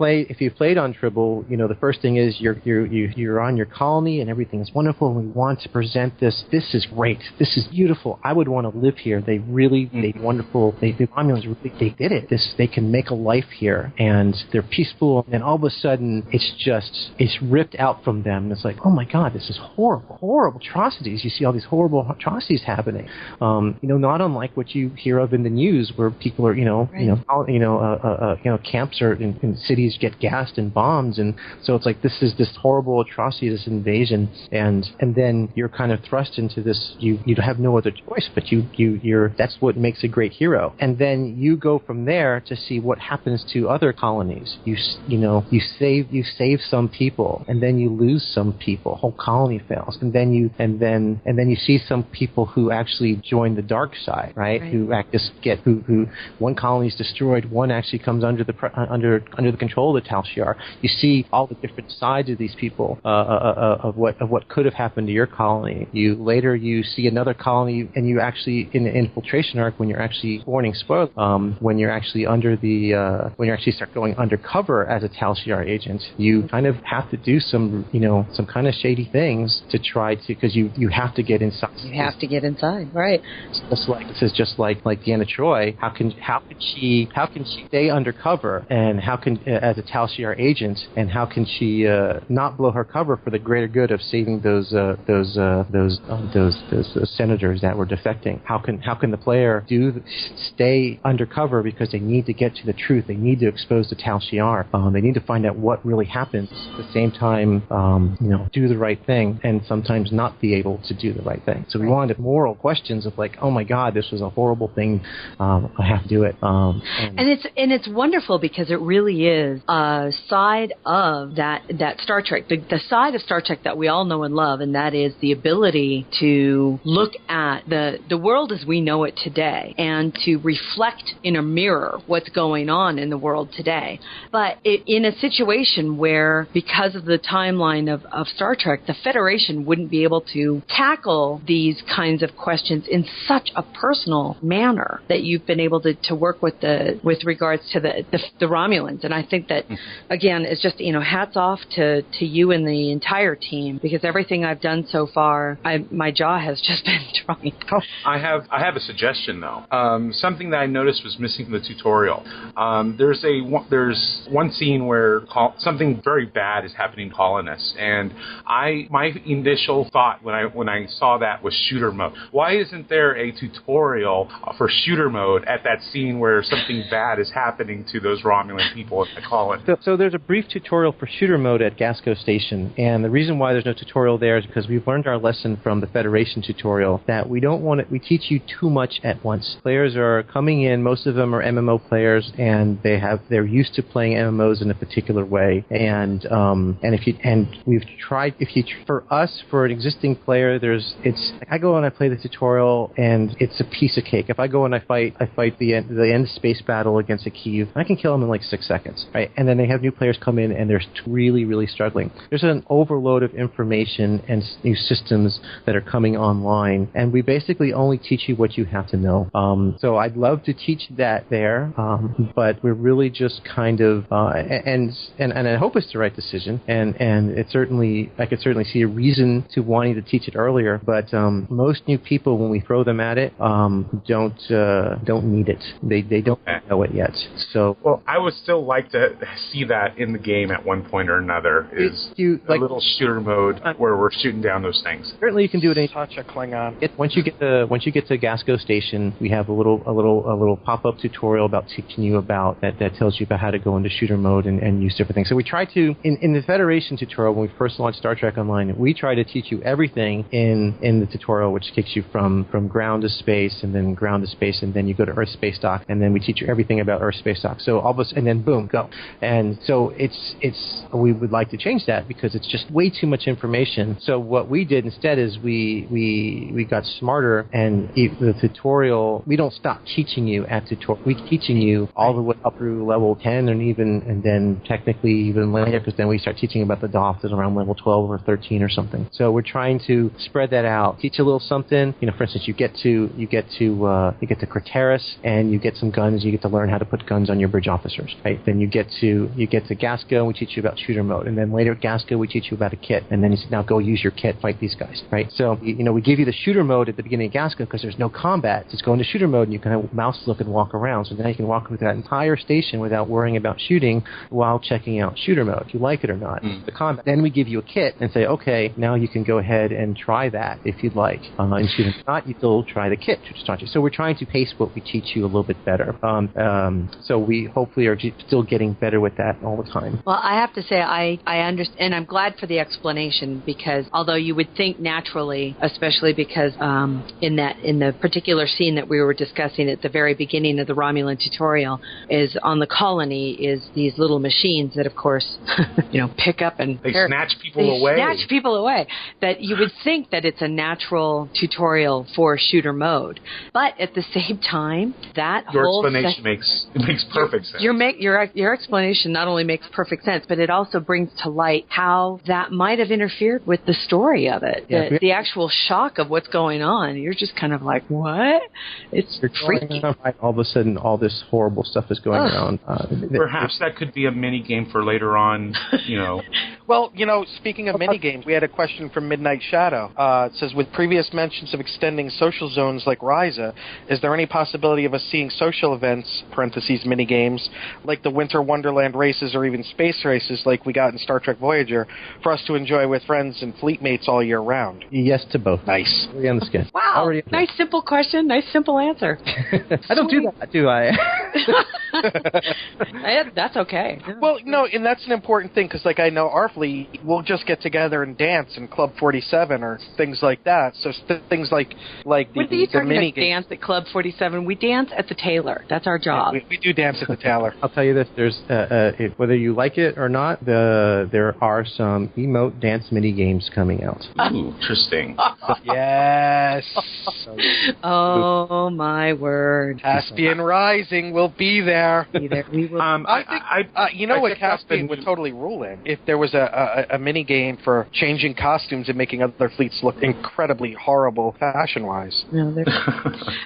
played on Tribble, the first thing is you're on your colony and everything is wonderful, and we want to present this. This is great. This is beautiful. I would want to live here. They wonderful. The Romulans really, they did it. They can make a life here, and they're peaceful. And all of a sudden, it's ripped out from them. It's like, oh my God, this is horrible atrocities. You see all these horrible atrocities happening. Not unlike what you hear of in the news, where people are, camps are in cities get gassed and bombed, and so it's like this is this horrible atrocity, this invasion, and then you're kind of thrust into this. You have no other choice, but you're that's what makes a great hero. And then you go from there to see what happens to other colonies. You save some people, and then you lose some people. Whole colony fails, and then you see some people who actually join the dark side, right? Who who one colony is destroyed, one actually comes under the control of the Tal Shiar. You see all the different sides of these people, of what could have happened to your colony. Later you see another colony, and you actually in the infiltration arc, when you're actually warning spoiler, when you're actually when you actually start going undercover as a Tal Shiar agent, you kind of have to do some kind of shady things to try to, because you have to get inside. You have to get inside, right? Just like Deanna Troi. How can she stay undercover, and how can as a Tal Shiar agent, and how can she not blow her cover for the greater good of saving those senators that were defecting? How can the player stay undercover because they need to get to the truth? They need to expose the Tal Shiar. They need to find out what really happens. At the same time, do the right thing, and sometimes not be able to do the right thing. So we wanted moral questions of like, oh my God, this was a horrible thing. I have to do it. And it's wonderful because it really is a side of that Star Trek, the side of Star Trek that we all know and love, and that is the ability to look at the world as we know it today and to reflect in a mirror what's going on in the world today. But in a situation where, because of the timeline of Star Trek, the Federation wouldn't be able to tackle these kinds of questions in such a personal manner that you've been able to work with regards to the Romulans. And I think that, again, it's just, hats off to you and the entire team, because everything I've done so far, my jaw has just been dropping. I have a suggestion, though. Something that I noticed was missing from the tutorial tutorial. There's one scene where something very bad is happening to colonists, and my initial thought when I saw that was shooter mode. Why isn't there a tutorial for shooter mode at that scene where something bad is happening to those Romulan people in the colony? So there's a brief tutorial for shooter mode at Gasco Station, and the reason why there's no tutorial there is because we've learned our lesson from the Federation tutorial that we we teach you too much at once. Players are coming in, most of them are MMO players, and they're used to playing MMOs in a particular way, for an existing player, I go and I play the tutorial, and it's a piece of cake. If I go and I fight the end space battle against a Kyiv, I can kill them in like 6 seconds, right? And then they have new players come in, and they're really, really struggling. There's an overload of information and new systems that are coming online, and we basically only teach you what you have to know. So I'd love to teach that there, but we're really just kind of, and I hope it's the right decision, and I could certainly see a reason to wanting to teach it earlier, but most new people, when we throw them at it, don't need it. They don't know it yet. So, well, I would still like to see that in the game at one point or another. Is a little shooter mode where we're shooting down those things. Certainly, you can do it. Touch a Klingon. Once you get to Gasco Station, we have a little pop-up tutorial about teaching you about that tells you about how to go into shooter mode and use different things. So we try to in the Federation tutorial, when we first launched Star Trek Online, we try to teach you everything in the tutorial, which takes you from ground to space, and then ground to space, and then you go to Earth space dock, and then we teach you everything about Earth space dock. So all of us, and then boom, go. And so we would like to change that because it's just way too much information. So what we did instead is we got smarter, and the tutorial, we don't stop teaching you at tutorial. We're teaching you all the way up through level 10, and then technically even later, because then we start teaching about the DOF at around level 12 or 13 or something. So we're trying to spread that out, teach a little something. For instance, you get to Craterus, and you get some guns. You get to learn how to put guns on your bridge officers, right? Then you get to Gasco, and we teach you about shooter mode. And then later at Gasco, we teach you about a kit. And then you say, now go use your kit, fight these guys, right? So, we give you the shooter mode at the beginning of Gasco because there's no combat. Just go into shooter mode, and you can mouse look and walk around. So now you can walk through that entire station without worrying about shooting while checking out shooter mode, if you like it or not. The combat. Then we give you a kit and say, okay, now you can go ahead and try that if you'd like. And shooter. If not, you still try the kit to start you. So we're trying to pace what we teach you a little bit better. So we hopefully are still getting better with that all the time. Well, I have to say I understand, and I'm glad for the explanation, because although you would think naturally, especially because in the particular scene that we were discussing at the very beginning of the Romulan tutorial, is on the colony is these little machines that, of course, pick up and they snatch people away. That you would think that it's a natural tutorial for shooter mode, but at the same time, your explanation makes perfect sense. Your explanation not only makes perfect sense, but it also brings to light how that might have interfered with the story of it. Yeah, the actual shock of what's going on. You're just kind of like, what? It's freaky. All of a sudden, all this horrible stuff is going around. Perhaps that could be a mini game for later on. Well, speaking of mini games, we had a question from Midnight Shadow. It says, with previous mentions of extending social zones like Ryza, is there any possibility of us seeing social events (parentheses mini games) like the Winter Wonderland races or even space races like we got in Star Trek Voyager for us to enjoy with friends and fleet mates all year round? Yes to both. Nice. Already on the skin. Wow. Nice simple question. Nice simple answer. I don't do that, do I? That's okay. Well, no, and that's an important thing because, I know our fleet will just get together and dance in Club 47 or things like that. So things like the mini dance at Club 47. We dance at the Taylor. That's our job. Yeah, we do dance at the Taylor. I'll tell you this: there's whether you like it or not, there are some emote dance mini games coming out. Ooh, interesting. Yes. Oh my word! Caspian Rising will be there. We will. I think what Caspian would totally rule in if there was a mini game for changing costumes and making other fleets look incredibly horrible fashion-wise.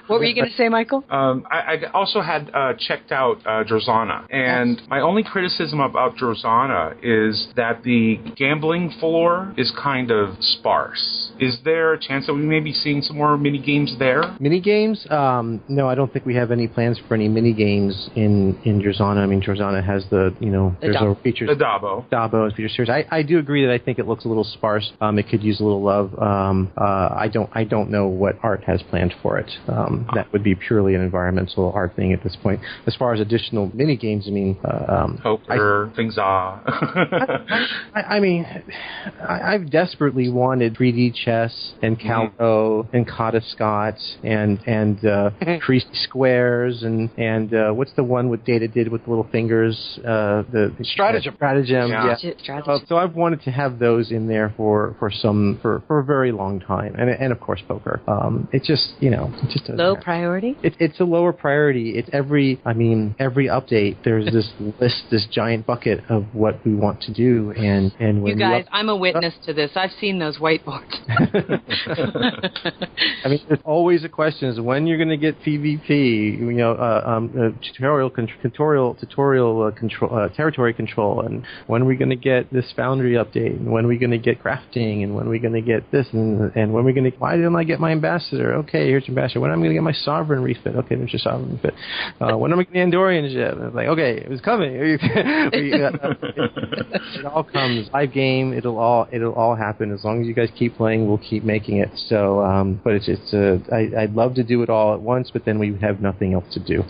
What were you going to say, Michael? I also had checked out Drozana, and my only criticism about Drozana is that the gambling floor is kind of sparse. Is there a chance that we may be seeing some more mini games there? Mini games? No, I don't think we have any plans for any mini games in in Drazana. I mean, Drazana has there's a feature. The Dabo is feature series. I do agree that I think it looks a little sparse. It could use a little love. I don't know what art has planned for it. That would be purely an environmental art thing at this point. As far as additional mini games, I mean, poker, things are. I mean, I've desperately wanted 3D chess and Calco and Scott and Creasy Squares and what's the one with Data did with the little fingers? The Stratagem. Yeah. Stratagem. So I've wanted to have those in there for a very long time, and of course poker. It just low priority. It's a lower priority. It's every update. There's this giant bucket of what we want to do, and when you guys, I'm a witness to this. I've seen those whiteboards. I mean, there's always a question: is when you're going to get PvP, territory control, and when are we going to get this Foundry update, and when are we going to get crafting, and when are we going to get this, and when are we going to? Why didn't I get my ambassador? Okay, here's your ambassador. When am I going to get my sovereign refit? Okay, there's your sovereign refit. When am I getting the Andorian ship? It's like, okay, it was coming. It all comes. Live game. It'll all happen as long as you guys keep playing. We'll keep making it. So, but I'd love to do it all at once, but then we have nothing else to do.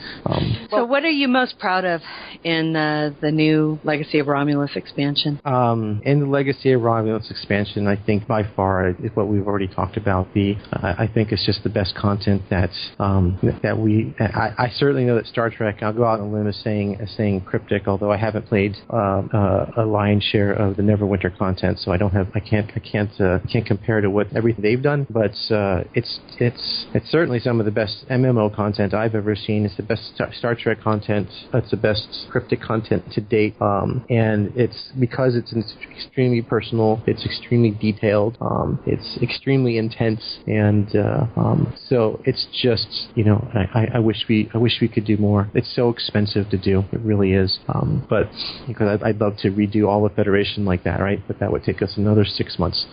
So, what are you most proud of in the new Legacy of Romulus expansion? In the Legacy of Romulus expansion, I think by far is what we've already talked about. I think it's just the best content that we. I certainly know that Star Trek. I'll go out on a limb as saying cryptic, although I haven't played a lion's share of the Neverwinter content, so I can't compare to what everything they've done. But it's certainly some of the best MMO content I've ever seen. It's the best Star Trek content. It's the best cryptic content to date, and it's because it's extremely personal. It's extremely detailed. It's extremely intense, and so it's just I wish we could do more. It's so expensive to do. It really is. But because I'd love to redo all of Federation like that, right? But that would take us another 6 months.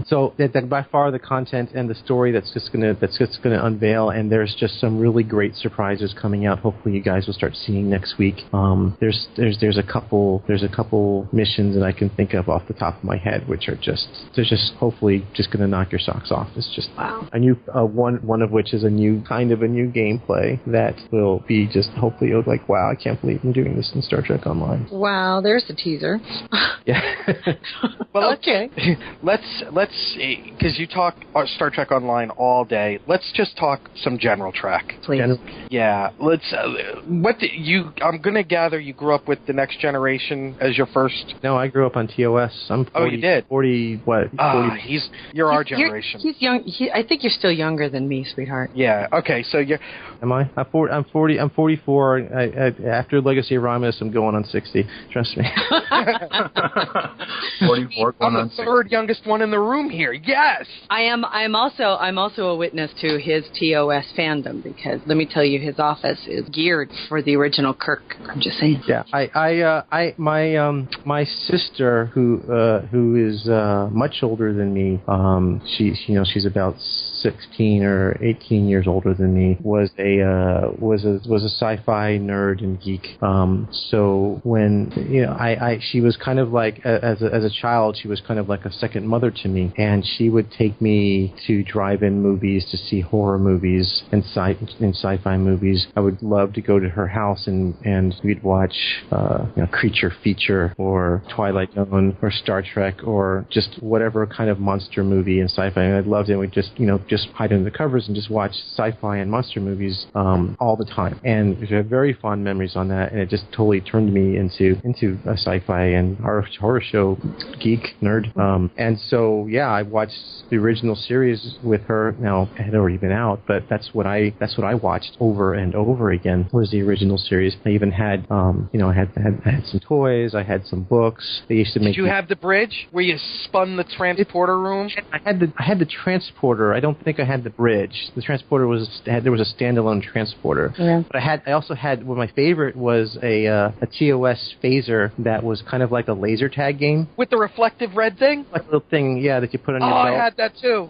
So that by far the content and the story that's just gonna unveil, and there's just some really great surprises coming out. Hopefully you guys will start seeing next week. There's a couple missions that I can think of off the top of my head, which are just hopefully just gonna knock your socks off. It's just a new one of which is a new gameplay that will be just hopefully like, wow, I can't believe I'm doing this in Star Trek Online. Wow, there's the teaser. Yeah. Well, okay. Let's because you talk Star Trek Online all day. Let's just talk some general Trek, please. Yeah. Let's. I'm gonna gather you grew up with the Next Generation as your first. No, I grew up on TOS. I'm 40, you did. 40 what? 40. You're our generation. He's young. I think you're still younger than me, sweetheart. Yeah. Okay. So you're. Am I? I'm 40. I'm 44. After Legacy of Romulus, I'm going on 60. Trust me. 44. I'm the third youngest one in the room here. Yes. I'm also a witness to his TOS fandom, because let me tell you, his office is geared for the original Kirk. I'm just saying. Yeah. My sister, who is much older than me, she's about 16 or 18 years older than me, was a sci-fi nerd and geek. So when she was kind of like as a child, she was kind of like a second mother to me, and she would take me to drive-in movies to see horror movies and sci-fi movies. I would love to go to her house and we'd watch Creature Feature or Twilight Zone or Star Trek or just whatever kind of monster movie and sci-fi. And I loved it. We'd just hide under the covers and just watch sci-fi and monster movies all the time. And we have very fond memories on that, and it just totally turned me into a sci-fi and horror show geek nerd. And so I watched the original series with her. Now it had already been out, but that's what I watched over and over again was the original series. I even had I had some toys, I had some books. They used to make. Did you have the bridge where you spun the transporter room? I had the transporter. I don't think I had the bridge. The transporter there was a standalone transporter. Yeah. But I also had, my favorite was a TOS phaser that was kind of like a laser tag game. With the reflective red thing? Like a little thing, yeah, that you put on your belt. Oh, I had that too.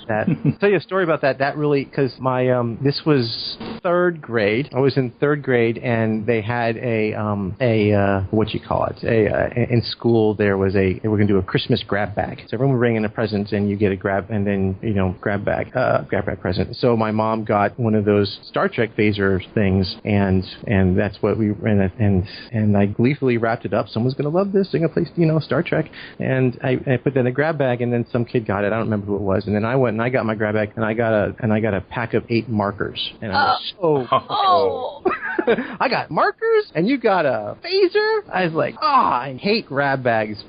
That. I'll tell you a story about that. That really, because my this was 3rd grade. I was in 3rd grade, and they had what you call it? In school they were going to do a Christmas grab bag. So everyone would bring in a present, and you get a grab, and then grab bag present. So my mom got one of those Star Trek phaser things, and that's what we and I gleefully wrapped it up. Someone's going to love this. They're going to play Star Trek, and I put that in a grab bag, and then some kid got it. I don't remember who it was, and then I went and I got my grab bag, and I got a pack of 8 markers, and I was I got markers, and you got a phaser. I was like, I hate grab bags.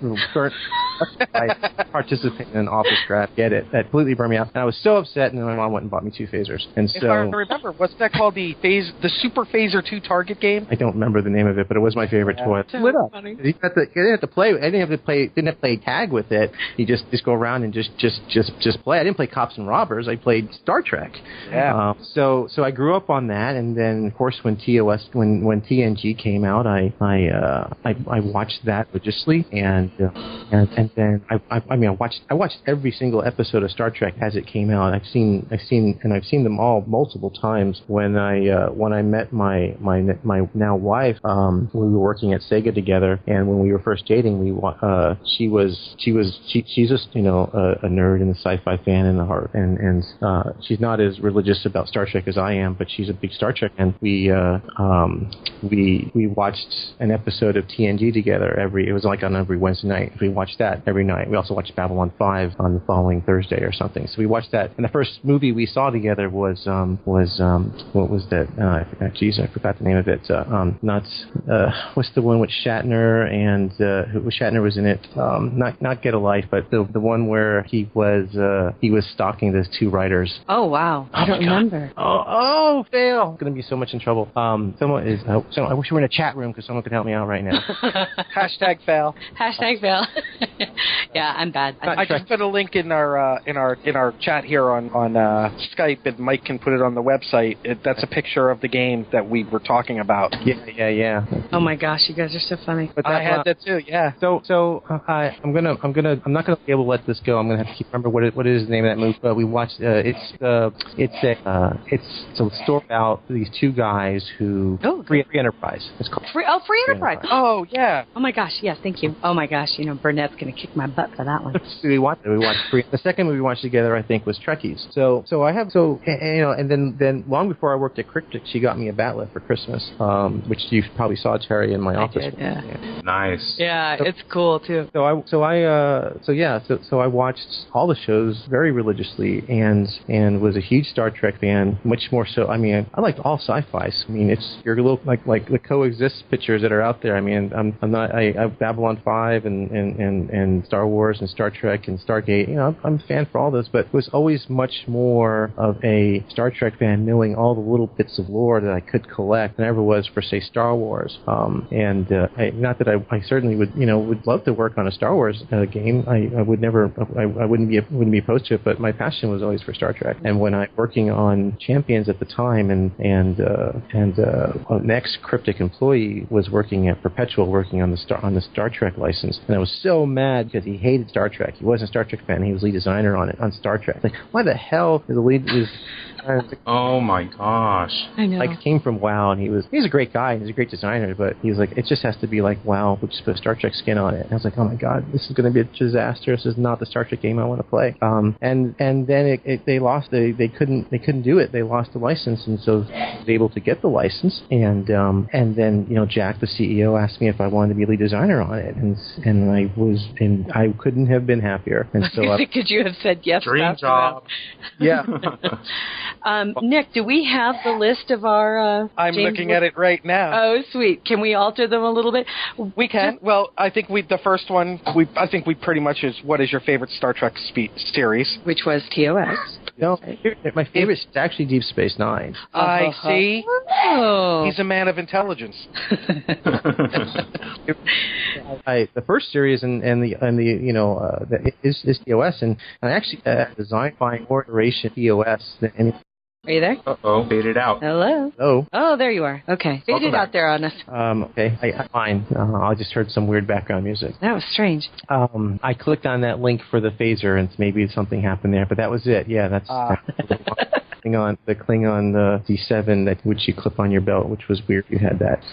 I participated in an office grab. Get it? That completely burned me out, and I was so upset. And then my mom went and bought me 2 phasers. And if I remember, what's that called? The Super Phaser 2 target game? I don't remember the name of it, but it was my favorite toy. Lit up. You didn't have to play. I didn't have to play tag with it. You just go around and just play. I didn't play Cops and Robbers. I played Star Trek. Yeah. So I grew up on that, and then of course when TNG came out, I watched that religiously, and then I watched every single episode of Star Trek as it came out. I've seen them all multiple times. When I met my now wife, we were working at Sega together, and when we were first dating, she's just a nerd and a sci-fi fan in the heart, and she's not as religious about Star Trek as I am, but she's a big Star Trek, and we watched an episode of TNG together it was like on every Wednesday night. We watched that every night. We also watched Babylon 5 on the following Thursday or something. So we watched that, and the first movie we saw together was what was that? I forgot. Geez, I forgot the name of it. What's the one with Shatner and Shatner was in it? Not Get a Life, but the one where he was stalking those 2 writers. Oh wow, I don't remember. Oh, fail! I'm gonna be so much in trouble. Someone is. I wish we were in a chat room because someone could help me out right now. Hashtag fail. Hashtag fail. Yeah, I'm bad. I just put a link in our chat here on Skype, and Mike can put it on the website. That's a picture of the game that we were talking about. Yeah. Oh my gosh, you guys are so funny. But I had that too. Yeah. So I'm not gonna be able to let this go. I'm gonna have to remember what is the name of that movie. But we watched. It's a story about these 2 guys who Free Enterprise. It's called Free Enterprise. Oh yeah. Oh my gosh, yes, thank you. Oh my gosh, Burnett's gonna kick my butt for that one. We watched Free. The second movie we watched together, I think, was Trekkies. And then long before I worked at Cryptic, she got me a bat lift for Christmas, which you probably saw, Terry, in my office. Did, yeah. Nice. Yeah, it's cool too. So I watched all the shows very religiously, and was a huge Star Trek fan. Much more so. I mean, I liked all sci-fis. I mean, it's your little like the coexist pictures that are out there. I mean, I Babylon 5 and Star Wars and Star Trek and Stargate. I'm a fan for all those, but was always much more of a Star Trek fan, knowing all the little bits of lore that I could collect than I ever was for, say, Star Wars. Not that I certainly would love to work on a Star Wars game. I wouldn't be opposed to it, but my passion was always for Star Trek. And when I working on Champions at the time, and an ex-Cryptic employee was working at Perpetual, working on the Star Trek license, and I was so mad because he hated Star Trek. He wasn't a Star Trek fan. He was lead designer on Star Trek. Like, why the hell is the lead? Oh my gosh! I know. Like, came from WoW, and he's a great guy. He's a great designer, but he's like, it just has to be like WoW. We'll just put a Star Trek skin on it. And I was like, oh my god, this is going to be a disaster. This is not the Star Trek game I want to play. And then they lost. They couldn't do it. They lost the license, and so I was able to get the license. And then Jack, the CEO, asked me if I wanted to be lead designer on it, and I couldn't have been happier. And so could you have said yes? Dream job. Yeah. Nick, do we have the list of our I'm James looking at it right now. Oh, sweet. Can we alter them a little bit? We can. Well, I think the first one, I think we pretty much is, what is your favorite Star Trek series? Which was TOS. No, my favorite is actually Deep Space Nine. I see. Oh. He's a man of intelligence. The first series and the is TOS, and I actually designed by more iteration TOS than any. Are you there? Uh-oh, faded out. Hello? Oh. Oh, there you are. Okay. Faded out there on us. Okay, I'm fine. I just heard some weird background music. That was strange. I clicked on that link for the phaser, and maybe something happened there, but that was it. Yeah, that's the Klingon D7 which you clip on your belt, which was weird. You had that.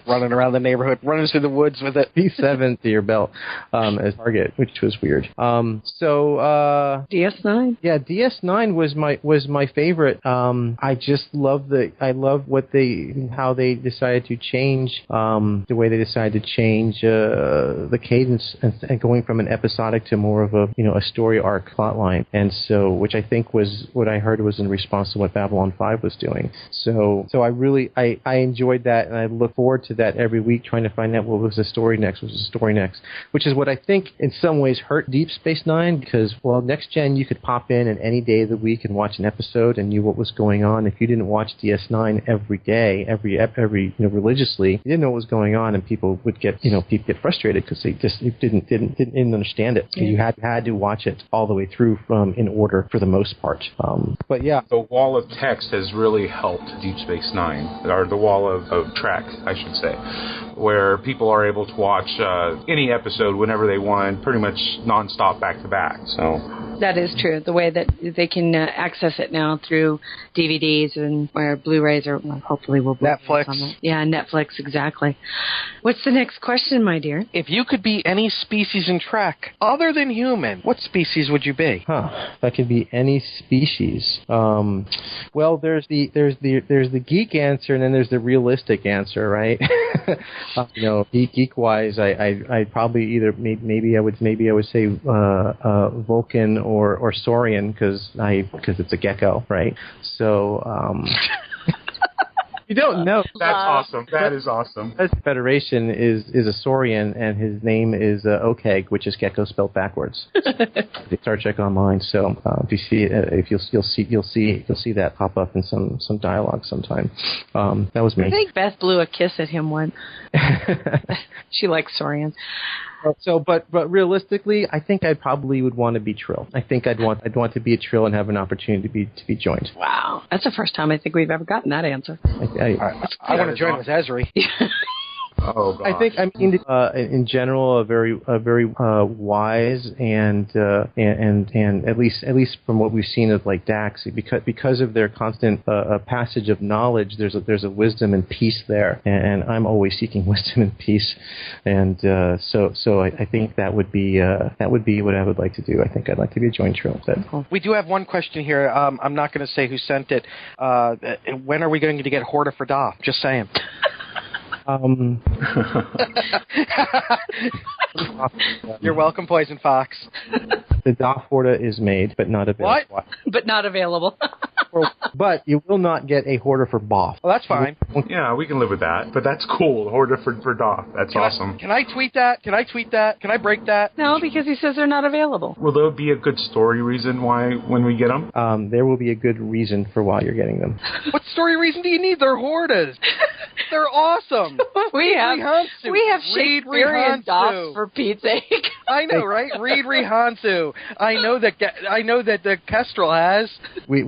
Running around the neighborhood, running through the woods with it. D7 to your belt as target, which was weird. DS9? Yeah, DS9 was my favorite. I just love how they decided to change the way they decided to change the cadence and going from an episodic to more of a story arc plotline, and so which I think was what I heard was in response to what Babylon 5 was doing. So I enjoyed that, and I look forward to that every week, trying to find out what was the story next, which is what I think in some ways hurt Deep Space Nine, because Next Gen you could pop in any day of the week and watch an episode and knew what was going on. If you didn't watch DS9 every day, every religiously, you didn't know what was going on, and people would get frustrated because they just didn't understand it. You had to watch it all the way through in order for the most part. But yeah, the wall of text has really helped Deep Space Nine, or the wall of track, I should say, where people are able to watch any episode whenever they want, pretty much nonstop, back to back. So that is true. The way that they can access it now through DVDs or Blu-rays, or hopefully we'll Netflix. Yeah, Netflix, exactly. What's the next question, my dear? If you could be any species in Trek other than human, what species would you be? If I could be any species, well, there's the geek answer, and then there's the realistic answer, right? Geek wise, I probably either maybe I would say Vulcan or Saurian because it's a Geko, right? So you don't know. That's awesome. That is awesome. His Federation is a Saurian, and his name is Okeg, which is Geko spelled backwards. Star Trek Online. So if you see it, you'll see that pop up in some dialogue sometime. That was me. I think Beth blew a kiss at him once. She likes Saurian. But realistically, I think I probably would want to be Trill. I think I'd want to be a Trill and have an opportunity to be joined. Wow, that's the first time I think we've ever gotten that answer. I want to join with Ezri. Oh, gosh. I think in general a very wise and at least from what we've seen of like Dax, because of their constant passage of knowledge, there's a wisdom and peace there, and I'm always seeking wisdom and peace, and so I think that would be what I would like to do. I think I'd like to be a joint Trill. We do have one question here. I'm not going to say who sent it. When are we going to get Horta for Doff? Just saying. You're welcome, Poison Fox. The Doff Horta is made, but not available. What? But not available. But you will not get a Horta for Boff. Well, that's fine. Yeah, we can live with that. But that's cool. Horta for Doff. That's awesome. Can I tweet that? Can I break that? No, because he says they're not available. Will there be a good story reason why when we get them? There will be a good reason for why you're getting them. What story reason do you need? They're Hortas. They're awesome. We have Shakespearean Doffs, for Pete's sake. I know, right? Reed Rihansu. I know that the Kestrel has. We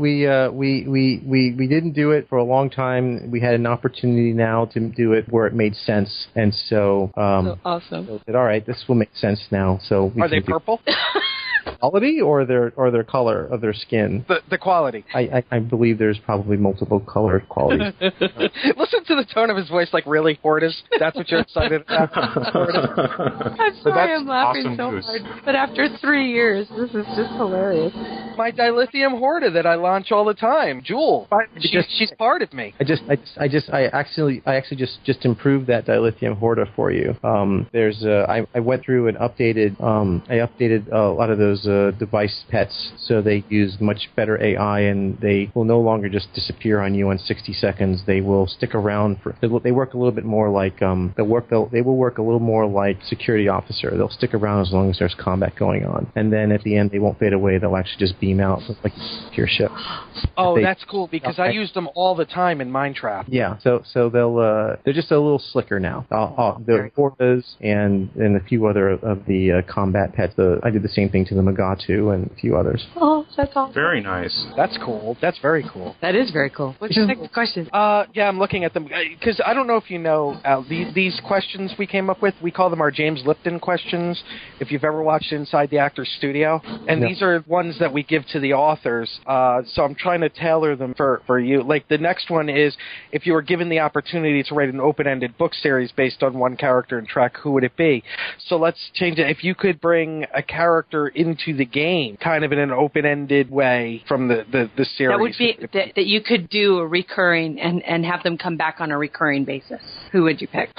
didn't do it for a long time. We had an opportunity now to do it where it made sense, and so awesome. So all right, this will make sense now. So are they purple? Quality or their color of their skin? The quality. I believe there's probably multiple color qualities. Listen to the tone of his voice, like really Hortas. That's what you're excited about. I'm sorry, I'm laughing so hard. But after 3 years, this is just hilarious. My dilithium Horta that I launch all the time, Jewel. She's part of me. I actually just improved that dilithium Horta for you. I went through and updated a lot of those device pets, so they use much better AI, and they will no longer just disappear on you in 60 seconds. They will stick around they work a little bit more like they will work a little more like security officer. They'll stick around as long as there's combat going on, and then at the end they won't fade away. They'll actually just beam out with like your ship. Oh, that's cool because I use them all the time in Mindtrap. Yeah, so they're just a little slicker now. The Portas and a few other of the combat pets. I did the same thing to the Magatu and a few others. Oh, that's awesome. Very nice. That's cool. That's very cool. That is very cool. What's your next question? Yeah, I'm looking at them because I don't know if you know, Al, these questions we came up with, we call them our James Lipton questions, if you've ever watched Inside the Actor's Studio. And these are ones that we give to the authors. So I'm trying to tailor them for you. Like the next one is, if you were given the opportunity to write an open-ended book series based on one character in Trek, who would it be? So let's change it. If you could bring a character into the game, kind of in an open-ended way from the series. That would be that you could do a recurring and have them come back on a recurring basis. Who would you pick?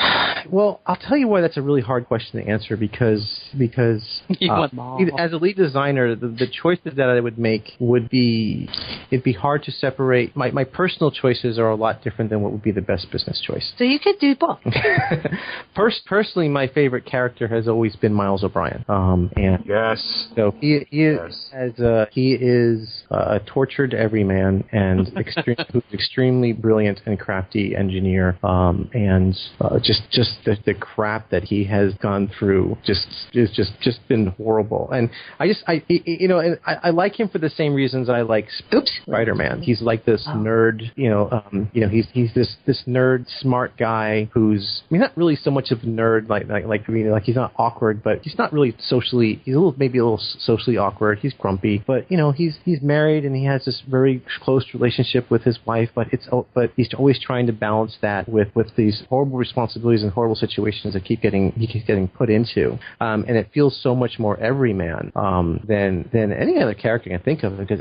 Well, I'll tell you why that's a really hard question to answer because you want them all. As a lead designer, the choices that I would make it'd be hard to separate. My personal choices are a lot different than what would be the best business choice. So you could do both. Personally, my favorite character has always been Miles O'Brien. And yes. So he is a tortured everyman and who's extremely brilliant and crafty engineer. And just the crap that he has gone through just been horrible. And I like him for the same reasons I like Spider-Man. He's like this nerd, he's this nerd smart guy who's, not really so much of a nerd like he's not awkward, but he's not really socially, maybe a little socially awkward. He's grumpy, but he's married and he has this very close relationship with his wife, but he's always trying to balance that with these horrible responsibilities and horrible situations that he keeps getting put into. And it feels so much more everyman than any other character I can think of, because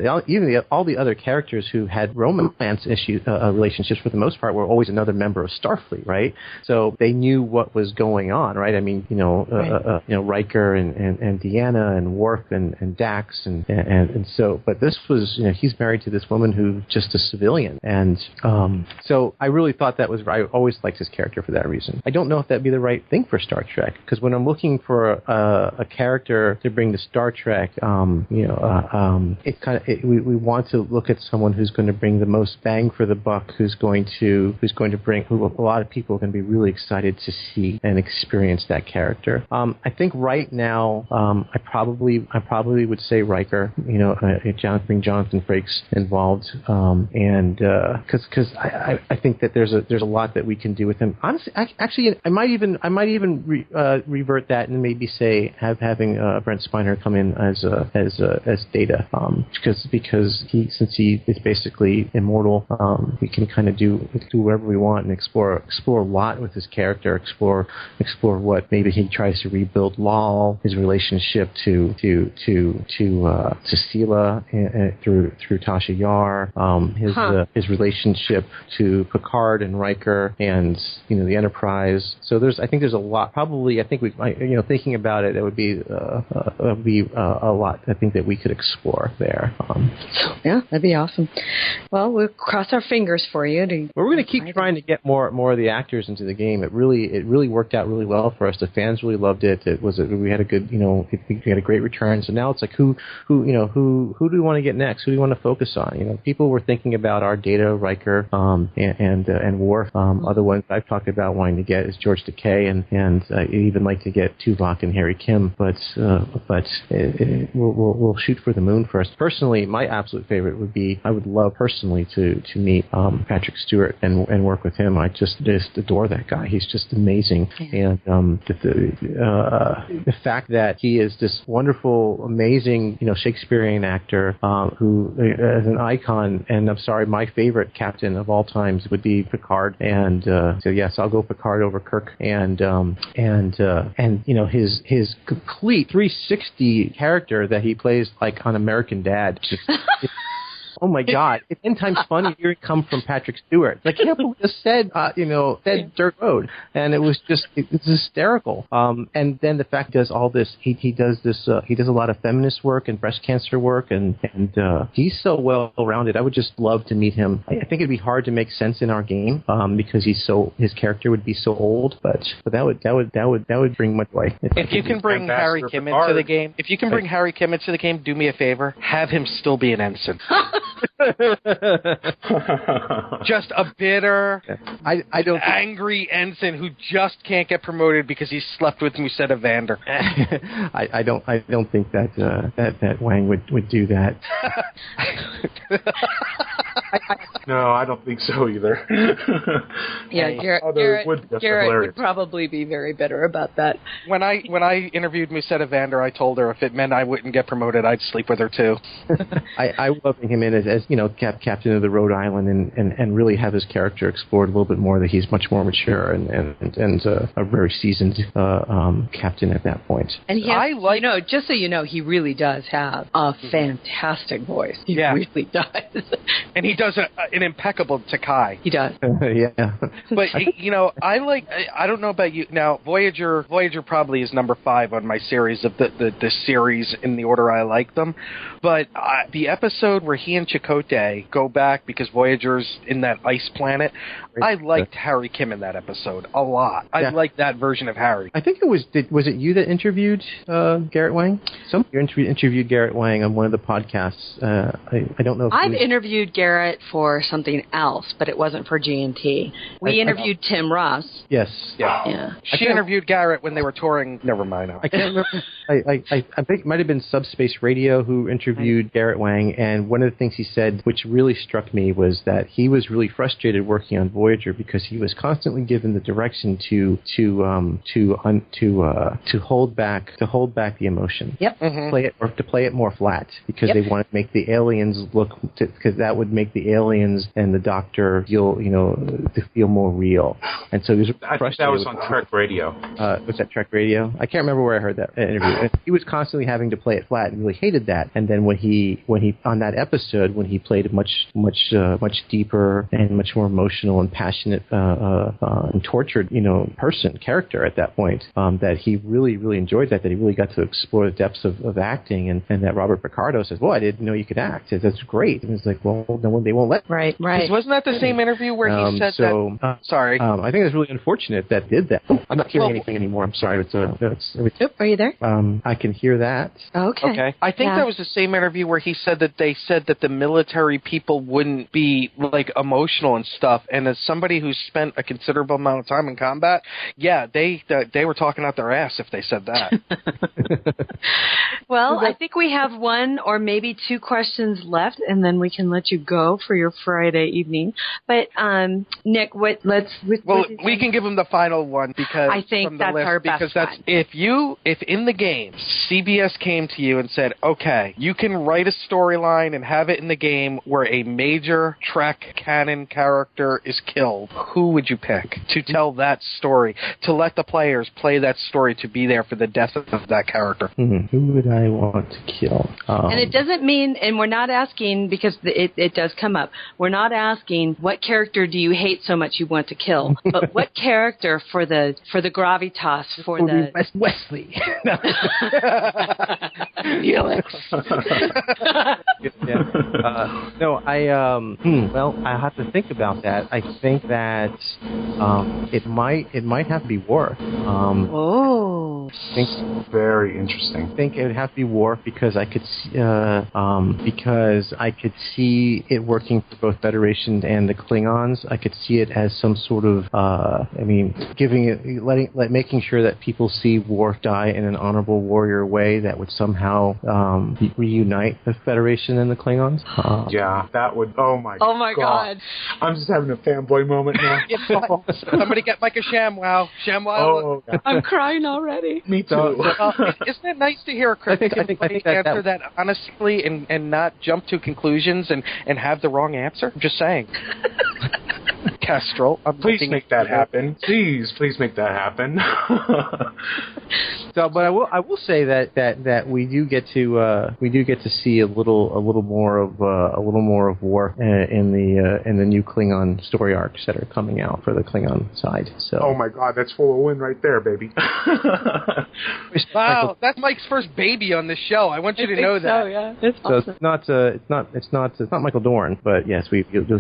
all the other characters who had romance relationships for the most part were always another member of Starfleet, right? So they knew what was going on, right? I mean, Riker and Deanna and Worf and Dax and so, but this was, he's married to this woman who's just a civilian, and so I really thought that was, I always liked his character for that reason. I don't know if that'd be the right thing for Star Trek, because when I'm looking for a character to bring to Star Trek, it's kind of, we want to look at someone who's going to bring the most bang for the buck, who a lot of people are going to be really excited to see and experience that character. I think right now, I probably would say Riker. Bring Jonathan Frakes involved, and because I think that there's a lot that we can do with him. Honestly, I might even revert that and maybe say having Brent Spiner come in as Data, because since he is basically immortal, we can kind of do whatever we want and explore a lot with his character. Explore what maybe he tries to rebuild Lal, his relationship to Sela through Tasha Yar, his relationship to Picard and Riker and the Enterprise. So I think there's a lot. Probably, I think thinking about it, it would be a lot. I think that we could explore there. Yeah, that'd be awesome. Well, we'll cross our fingers for you. We're going to keep trying to get more of the actors into the game. It really worked out really well for us. The fans really loved it. We had a good, we had a great return. So now it's like who do we want to get next? Who do we want to focus on? People were thinking about our Data, Riker, and Worf. Other ones I've talked about wanting to get is George Takei, and I'd even like to get Tuvok and Harry Kim. But we'll shoot for the moon first. Personally, my absolute favorite would be, I would love personally to meet Patrick Stewart and work with him. I just adore that guy. He's just amazing. Yeah. And the fact that he is this wonderful, amazing, Shakespearean actor who is an icon. And I'm sorry, my favorite captain of all times would be Picard. And so yes, I'll go Picard over Kirk. And his complete 360 character that he plays like on American Dad. Oh my God! It's 10 times funny hearing it come from Patrick Stewart. I can't believe it said Dirt Road, and it was hysterical. And then the fact he does all this, he does a lot of feminist work and breast cancer work, and he's so well rounded. I would just love to meet him. I think it'd be hard to make sense in our game because his character would be so old, but that would bring much joy. If you can bring Harry Kim into the game, do me a favor, have him still be an ensign. Just a bitter, angry ensign who just can't get promoted because he slept with Musetta Vander. I don't think that Wang would do that. No, I don't think so either. Yeah, Garrett would probably be very bitter about that. When I interviewed Musetta Vander, I told her if it meant I wouldn't get promoted, I'd sleep with her too. I would love him in as captain of the Rhode Island and really have his character explored a little bit more. That he's much more mature and a very seasoned captain at that point. And he has, just so you know, he really does have a fantastic voice. He really does. And he does an impeccable Takai. He does. Yeah. But, I don't know about you. Now, Voyager probably is number 5 on my series of the series in the order I like them. But the episode where he and Chakotay go back because Voyager's in that ice planet, I liked Harry Kim in that episode a lot. I liked that version of Harry. I think it was it you that interviewed Garrett Wang? Somebody interviewed Garrett Wang on one of the podcasts. I don't know if I've interviewed Garrett for something else, but it wasn't for G&T. We interviewed Tim Ross. Yes. Yeah. She interviewed Garrett when they were touring. Never mind. I can't remember. I think it might have been Subspace Radio who interviewed Garrett Wang, and one of the things he said, which really struck me, was that he was really frustrated working on Voyager because he was constantly given the direction to hold back the emotion. Yep. To play it more flat because they wanted to make the aliens because that would make the aliens and the Doctor feel more real. And so he was frustrated. I think that was on Trek Radio. Was that Trek Radio? I can't remember where I heard that interview. He was constantly having to play it flat and really hated that. And then when he on that episode when he played a much deeper and much more emotional and passionate and tortured character at that point, that he really enjoyed that he really got to explore the depths of acting, and that Robert Picardo says, well, I didn't know you could act. That's great. And it's like, well, no, they won't let. Right. Wasn't that the same interview where he said that? Sorry. I think it's really unfortunate that did that. I'm not hearing anything anymore. I'm sorry. Are you there? I can hear that. Okay. I think that was the same interview where he said that they said that the military people wouldn't be emotional and stuff. And as somebody who's spent a considerable amount of time in combat, they were talking out their ass if they said that. Well, I think we have one or maybe 2 questions left, and then we can let you go for your Friday evening. But Nick, we can give him the final one because I think that's our best one. If in the game CBS came to you and said, okay, you can write a storyline and have it in the game where a major Trek canon character is killed, who would you pick to tell that story, to let the players play that story, to be there for the death of that character? Who would I want to kill? And it doesn't mean, and we're not asking, because it does come up, we're not asking what character do you hate so much you want to kill, but what character for the gravitas, for the... Wesley. Felix. I have to think about that. I think that it might have to be Worf. Very interesting. I think it would have to be Worf because I could see it working for both Federation and the Klingons. I could see it as some sort of making sure that people see Worf die in an honorable warrior way that would somehow reunite the Federation and the Klingons. That would. Oh my God! I'm just having a fanboy moment now. Somebody get Mike a ShamWow. Oh, I'm crying already. Me too. Isn't it nice to hear a critic answer that honestly and not jump to conclusions and have the wrong answer? I'm just saying. Kestrel. Please make that happen. Please make that happen. So, but I will say that we do get to see a little more of war in the new Klingon story arcs that are coming out for the Klingon side. So. Oh my God, that's full of win right there, baby. Wow, that's Mike's first baby on this show. I want you to know that. So, yeah. It's awesome. It's not Michael Dorn, but yes,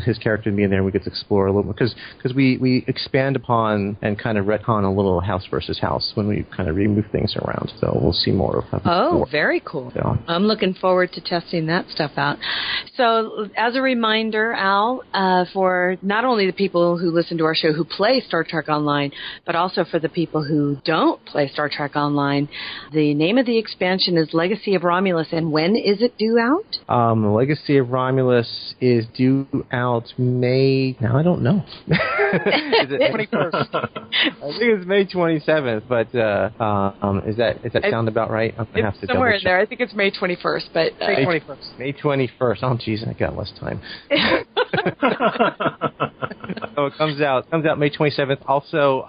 his character being there, we get to explore a little more because we expand upon and kind of retcon a little house versus house when we kind of remove things around. So we'll see more of. Very cool. So. I'm looking forward to testing that stuff out. So, as a reminder, Al, for not only the people who listen to our show who play Star Trek Online, but also for the people who don't play Star Trek Online, the name of the expansion is Legacy of Romulus, and when is it due out? Legacy of Romulus is due out May. Now I don't know. Is it 21st? I think it's May 27th, but is that sound about right? I'm gonna have to somewhere in double-check. there. I think it's May 21st, but May 21st. May 21st. Oh, jeez, I got less time. So it comes out May 27th. Also,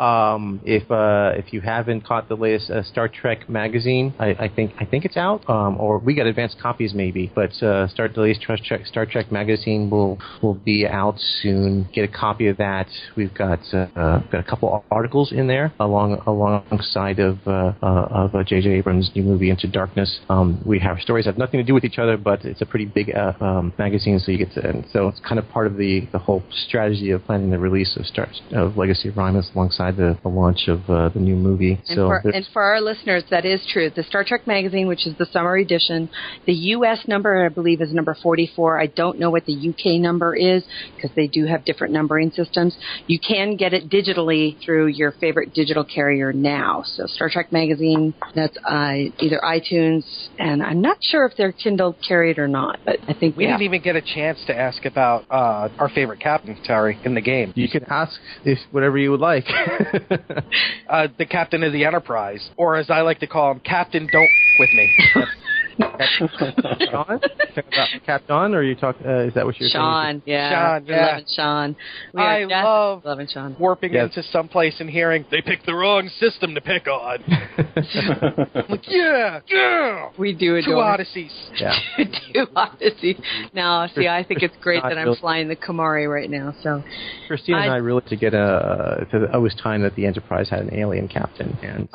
if you haven't caught the latest Star Trek magazine, I think it's out, or we got advanced copies maybe. But the latest Star Trek magazine will be out soon. Get a copy of that. We've got a couple articles in there alongside of J.J. Abrams' new movie Into Darkness. We have stories that have nothing to do with each other, but it's a pretty big magazine, so you get to. And so it's kind of part of the whole strategy of planning the release of Legacy of Romulus alongside the launch of the new movie. And for our listeners, that is true. The Star Trek magazine, which is the summer edition, the U.S. number, I believe, is number 44. I don't know what the U.K. number is because they do have different numbering systems. You can get it digitally through your favorite digital carrier now. So Star Trek magazine, that's either iTunes, and I'm not sure if they're Kindle carried or not, but I think we didn't even get a chance to ask about our favorite captain, Terry, in the game. You can ask whatever you would like. The captain of the Enterprise, or as I like to call him, Captain Don't with me. Sean? Captain, or are you talking? Is that what you're saying? Sean, yeah. Loving Sean. I love loving Sean. Warping into some place and hearing they picked the wrong system to pick on. I'm like, yeah. We do adore. Two Odysseys. Yeah. Two Odysseys. Now, see, I think it's great that I'm flying the Kamari right now. So, Christine and I really to get it was time that the Enterprise had an alien captain, and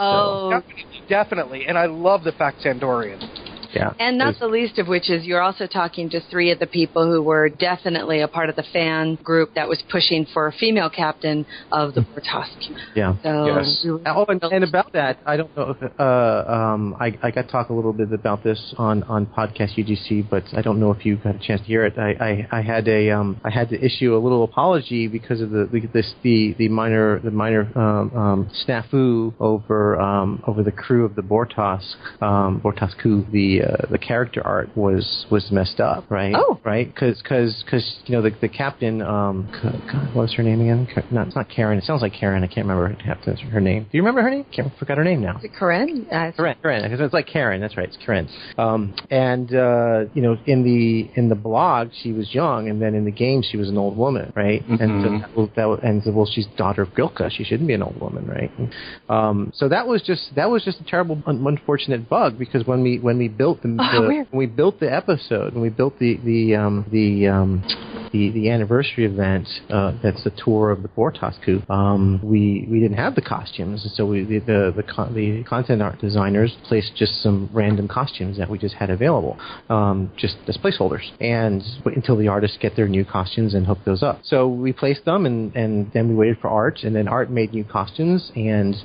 definitely. And I love the fact it's Andorian. Yeah. And not the least of which is you're also talking to three of the people who were definitely a part of the fan group that was pushing for a female captain of the Vortosk. Yeah. So yes. And about that, I don't know if I got to talk a little bit about this on podcast UGC, but I don't know if you got a chance to hear it. I had to issue a little apology because of the minor snafu over the crew of the Vortosk crew. The character art was messed up, right? Oh, right, because the captain, God, what was her name again? No, it's not Karen. It sounds like Karen. I can't remember her name. Do you remember her name? Forgot her name now. Is it Karen? Karen. Because it's like Karen. That's right. It's Karen. In the blog she was young, and then in the game she was an old woman, right? Mm-hmm. And so she's daughter of Gilka. She shouldn't be an old woman, right? So that was just a terrible, unfortunate bug because when we built when we built the episode, when we built the anniversary event, that's the tour of the Vortosk, we didn't have the costumes, so the content art designers placed just some random costumes that we just had available, just as placeholders, and until the artists get their new costumes and hook those up. So we placed them, and then we waited for Art, and then Art made new costumes, and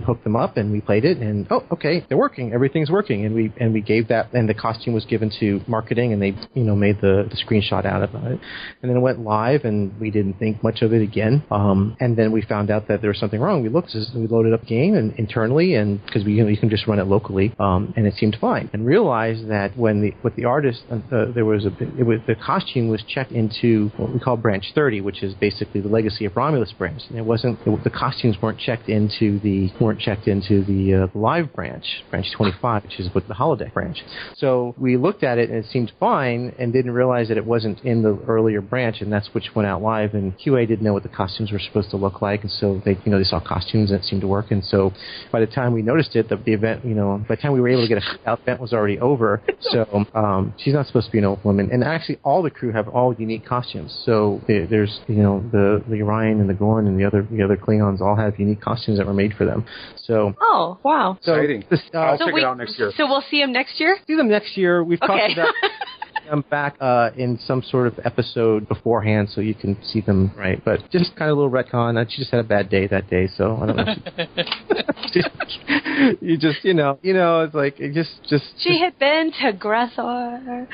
hooked them up, and we played it, and okay, they're working, everything's working, and we gave that, and the costume was given to marketing, and they made the screenshot out of it, and then it went live, and we didn't think much of it again, and then we found out that there was something wrong. We loaded up the game and internally, and because you can just run it locally, and it seemed fine, and realized that with the artist, the costume was checked into what we call branch 30, which is basically the Legacy of Romulus branch, and the costumes weren't checked into the live branch 25, which is with the holodeck branch. So we looked at it and it seemed fine, and didn't realize that it wasn't in the earlier branch, and that's which went out live. And QA didn't know what the costumes were supposed to look like, and so they saw costumes and it seemed to work. And so by the time we noticed it, the event, by the time we were able to get a out, event was already over. So she's not supposed to be an old woman. And actually, all the crew have all unique costumes. So there's the Orion and the Gorn and the other Klingons all have unique costumes that were made for them. So oh wow, exciting! I'll check it out next year. So we'll see them next year. See them next year. We've talked about. I'm back in some sort of episode beforehand, so you can see them, right? But just kind of a little retcon. She just had a bad day that day, so I don't know. You just, it's like it just. She had been to Grethor,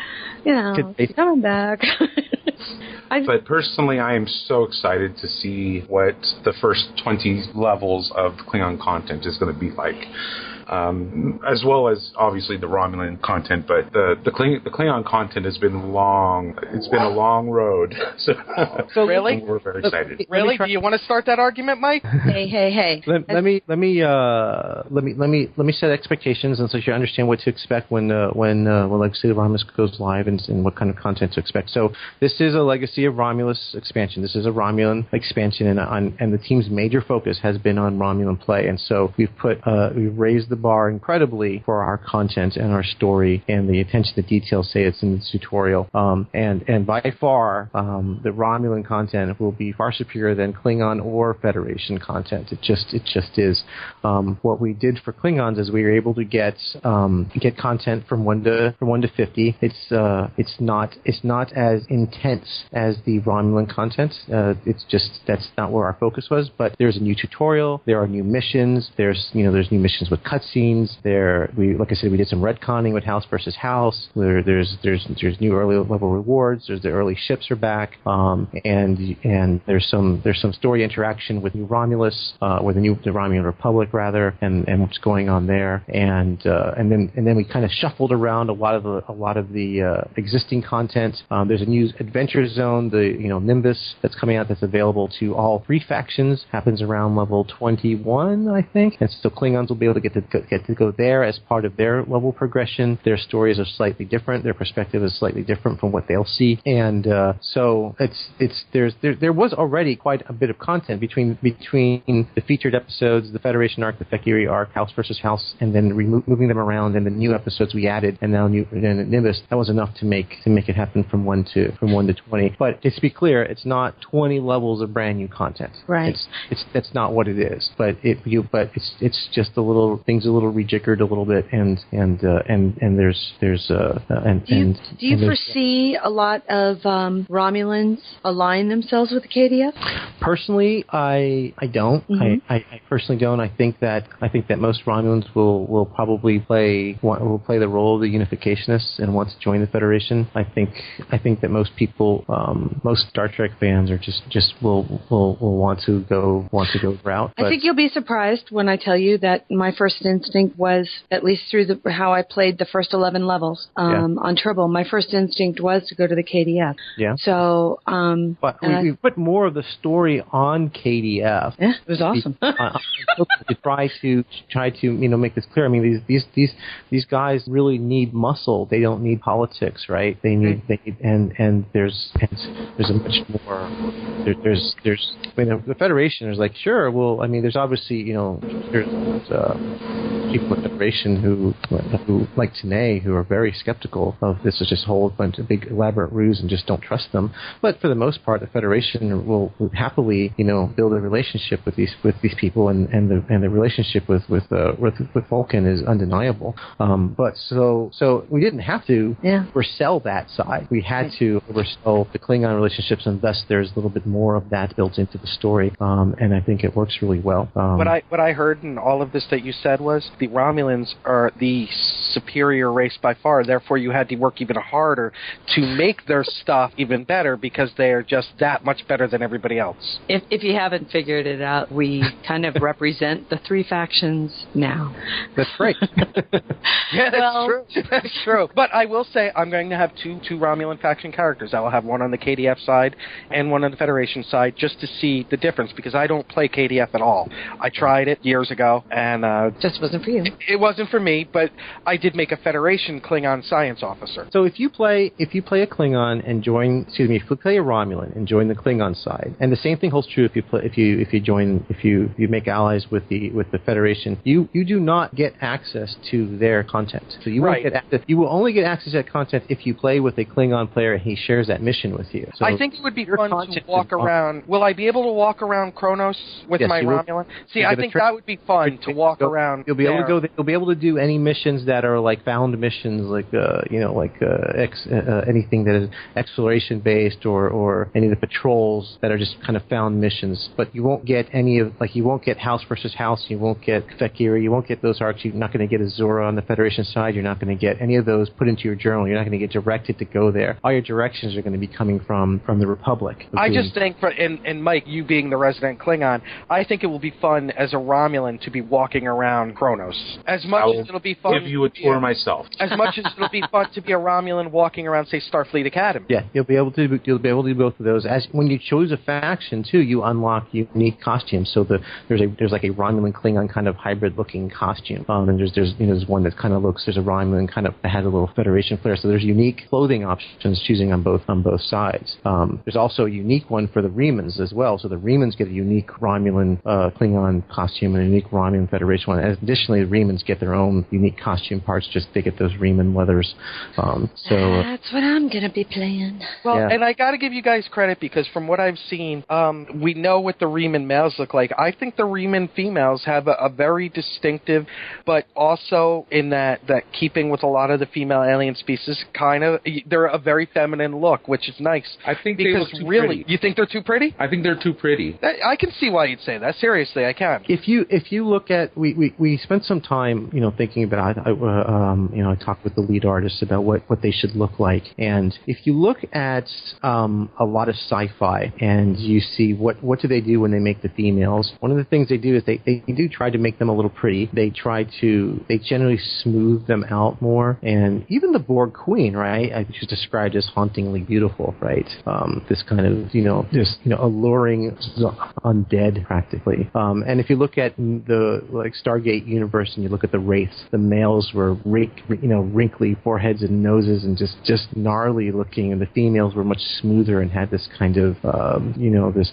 coming back. But personally, I am so excited to see what the first 20 levels of Klingon content is going to be like. As well as obviously the Romulan content, but the Klingon content has been long. It's been a long road. So really, we're very excited. Really, do you want to start that argument, Mike? Hey. Let me set expectations, and so you understand what to expect when Legacy of Romulus goes live, and what kind of content to expect. So this is a Legacy of Romulus expansion. This is a Romulan expansion, and the team's major focus has been on Romulan play, and so we've raised the bar incredibly for our content and our story and the attention to detail, say it's in the tutorial. And by far, the Romulan content will be far superior than Klingon or Federation content. It just is. What we did for Klingons is we were able to get content from 1 to 50. It's not as intense as the Romulan content. It's just that's not where our focus was. But there's a new tutorial. There are new missions. There's new missions with cutscenes. Like I said, we did some retconning with House versus House. There's new early level rewards. There's the early ships are back, and there's some story interaction with New Romulus, or the Romulan Republic rather, and what's going on there, and then we kind of shuffled around a lot of the existing content. There's a new adventure zone, the Nimbus that's coming out that's available to all 3 factions. Happens around level 21, I think, and so Klingons will be able to get to go there as part of their level progression. Their stories are slightly different. Their perspective is slightly different from what they'll see, and so there was already quite a bit of content between the featured episodes, the Federation arc, the Fekiri arc, House versus House, and then moving them around, and the new episodes we added, and now Nimbus. That was enough to make it happen from 1 to 20. But to be clear, it's not 20 levels of brand new content. Right. That's not what it is. But it's just a little things a little rejiggered a little bit, and do you foresee a lot of Romulans align themselves with the KDF? Personally, I don't. Mm-hmm. I personally don't. I think that most Romulans will probably play the role of the unificationists and want to join the Federation. I think that most people, most Star Trek fans, are just will want to go route. I think you'll be surprised when I tell you that my first instinct was, at least through how I played the first 11 levels on Turbo, my first instinct was to go to the KDF. Yeah. So, but we put more of the story on KDF. Yeah, it was awesome. To try to make this clear. I mean, these guys really need muscle. They don't need politics, right? They need and there's a much more. There's the Federation is like, sure. Well, I mean, there's obviously there's people in the Federation who like Tanae, who are very skeptical of this as just a whole bunch of big elaborate ruse and just don't trust them. But for the most part, the Federation will happily build a relationship with these people, and the relationship with Vulcan is undeniable. But so we didn't have to oversell that side. We had to oversell the Klingon relationships, and thus there's a little bit more of that built into the story. And I think it works really well. What I heard in all of this that you said was the Romulans are the superior race by far. Therefore, you had to work even harder to make their stuff even better because they are just that much better than everybody else. If you haven't figured it out, we kind of represent the 3 factions now. That's great. Yeah, that's true. That's true. But I will say I'm going to have two Romulan faction characters. I will have one on the KDF side and one on the Federation side, just to see the difference, because I don't play KDF at all. I tried it years ago, and just wasn't for you. It wasn't for me, but I did make a Federation Klingon science officer. So if you play a Klingon and join, if you play a Romulan and join the Klingon side, and the same thing holds true if you make allies with the Federation, you do not get access to their content. So you won't get access. You will only get access to that content if you play with a Klingon player and he shares that mission with you. So I think it would be fun to walk around. Will I be able to walk around Kronos with my Romulan? See, I think that would be fun to walk around. You'll be able to go. You'll be able to do any missions that are like found missions, like anything that is exploration based, or any of the patrols that are just kind of found missions. But you won't get any of you won't get House versus House. You won't get Fekiri. You won't get those arcs. You're not going to get Azura on the Federation side. You're not going to get any of those put into your journal. You're not going to get directed to go there. All your directions are going to be coming from the Republic. I just think, and Mike, you being the resident Klingon, I think it will be fun as a Romulan to be walking around Kronos. As much as it'll be fun, give you a tour myself. As much as it'll be fun to be a Romulan walking around, say, Starfleet Academy. Yeah, you'll be able to do both of those. As when you choose a faction too, you unlock unique costumes. So there's like a Romulan Klingon kind of hybrid looking costume. And there's one that kind of looks. There's a Romulan kind of that has a little Federation flair. So there's unique clothing options choosing on both sides. There's also a unique one for the Remans as well. So the Remans get a unique Romulan Klingon costume and a unique Romulan Federation one. And additionally, the Remans get their own unique costume parts. Just they get those Reman leathers. That's what I'm gonna be playing. Well, and I got to give you guys credit because from what I've seen, we know what the Reman males look like. I think the Reman females have a very distinctive, but also in that keeping with a lot of the female alien species, they're a very feminine look, which is nice. I think because they look too really, pretty. You think they're too pretty? I think they're too pretty. I can see why you'd say that. Seriously, I can. If you look at, we spent some time, thinking about, I talked with the lead artists about what they should look like, and if you look at a lot of sci-fi and you see what do they do when they make the females, one of the things they do is they do try to make them a little pretty. They generally smooth them out more, and even the Borg Queen, right? She's described as hauntingly beautiful, right? This kind of, alluring undead practically. And if you look at the Stargate universe and you look at the wraiths, the males were wrinkly foreheads and noses and just gnarly looking, and the females were much smoother and had this kind of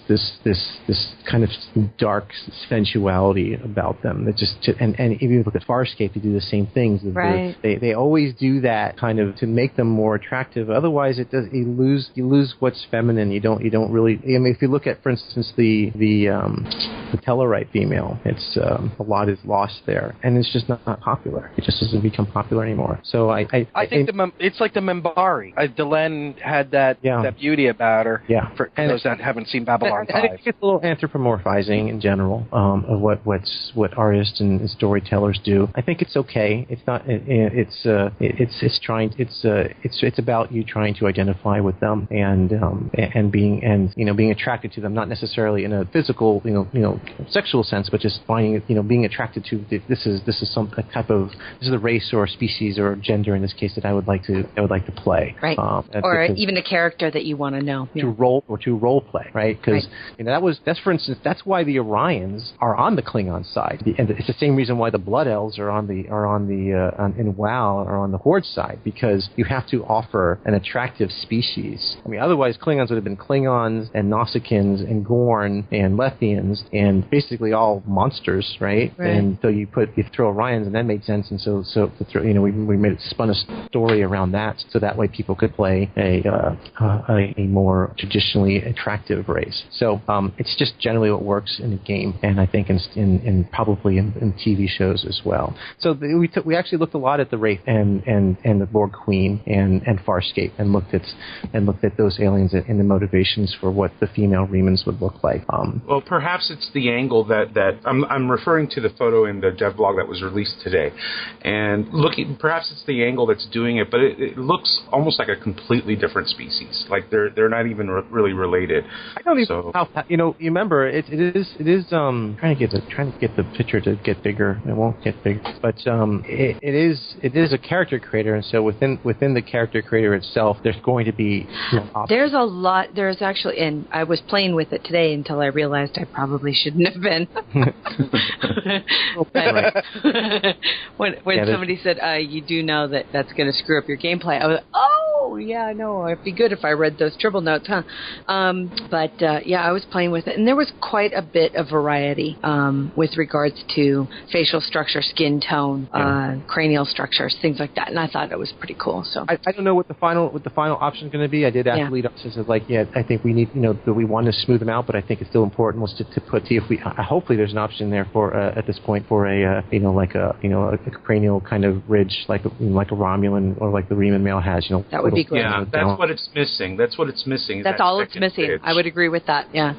this kind of dark sensuality about them. That and if you look at Farscape, they do the same things. Right. They always do that kind of to make them more attractive. Otherwise, you lose what's feminine. You don't really. I mean, if you look at, for instance, the Tellarite female, it's a lot is lost there, and it's just not popular. It just doesn't become popular anymore. So I think it's like the Minbari. Delenn had that beauty about her. Yeah. For those that haven't seen Babylon 5. I think it's a little anthropomorphizing in general of what artists and storytellers do. I think it's okay. It's not. It's about you trying to identify with them and being attracted to them, not necessarily in a physical sexual sense, but just finding being attracted to this is the race or species or gender in this case that I would like to play. Right. Or even a character that you want to know. To role play, right? Because that's for instance, that's why the Orions are on the Klingon side, and it's the same reason why the Blood Elves are in WoW are on the Horde side, because you have to offer an attractive species. I mean, otherwise Klingons would have been Klingons and Nausicaans and Gorn and Lethians and basically all monsters, right? And so you throw Orions, and that made sense, and so we spun a story around that, so that way people could play a more traditionally attractive race. So it's just generally what works in a game, and I think in probably in TV shows as well. So we actually looked a lot at the Wraith and the Borg Queen and Farscape, and looked at those aliens and the motivations for what the female Remans would look like. Well, perhaps it's the angle that I'm referring to the photo in the dev blog that was released today, and perhaps it's the angle that's doing it, but it looks almost like a completely different species. Like they're not even really related. I don't even know how. You remember it is trying to get the picture to get bigger. It won't get big, but it is a character creator, and so within the character creator itself, there's going to be there's a lot. There's actually, and I was playing with it today until I realized I probably shouldn't have been. when somebody said, you do know that that's going to screw up your gameplay, I was like, oh, yeah, I know. It'd be good if I read those triple notes, huh? Yeah, I was playing with it. And there was quite a bit of variety with regards to facial structure, skin tone, cranial structures, things like that. And I thought it was pretty cool. So I don't know what the final option is going to be. I did ask the lead officers, I think we need, that we want to smooth them out, but I think it's still important was to see if we, hopefully there's an option there for, at this point for a cranial kind of ridge, like a Romulan or like the Riemann male has, That would be great. Yeah, that's what it's missing. That's what it's missing. That's all it's missing. Ridge. I would agree with that. Yeah,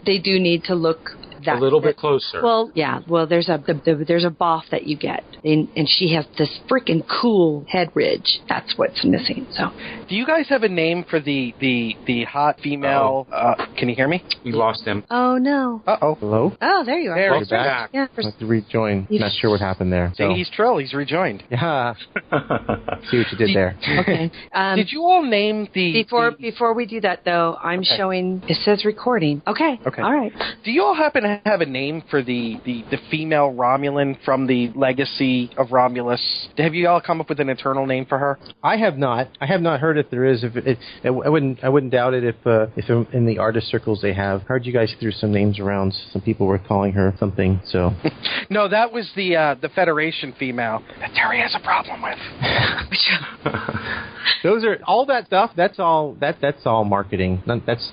they do need to look a little bit closer. Well, yeah. Well, there's a boff that you get, and she has this freaking cool head ridge. That's what's missing. So, do you guys have a name for the hot female? Can you hear me? We lost him. Oh no. Hello. Oh, there you are. There he's back. Yeah. I have to rejoin. Not sure what happened there. So. He's Trill. He's rejoined. Yeah. See what you did there. Okay. Did you all name Before we do that though, I'm showing. It says recording. Okay. All right. Do you all happen to have a name for the female Romulan from the legacy of Romulus? Have you all come up with an internal name for her? I have not. I have not heard if there is. I wouldn't doubt it if in the artist circles they have. Heard you guys threw some names around. Some people were calling her something. So no, that was the Federation female that Terry has a problem with. Those are all that stuff. That's all marketing. That's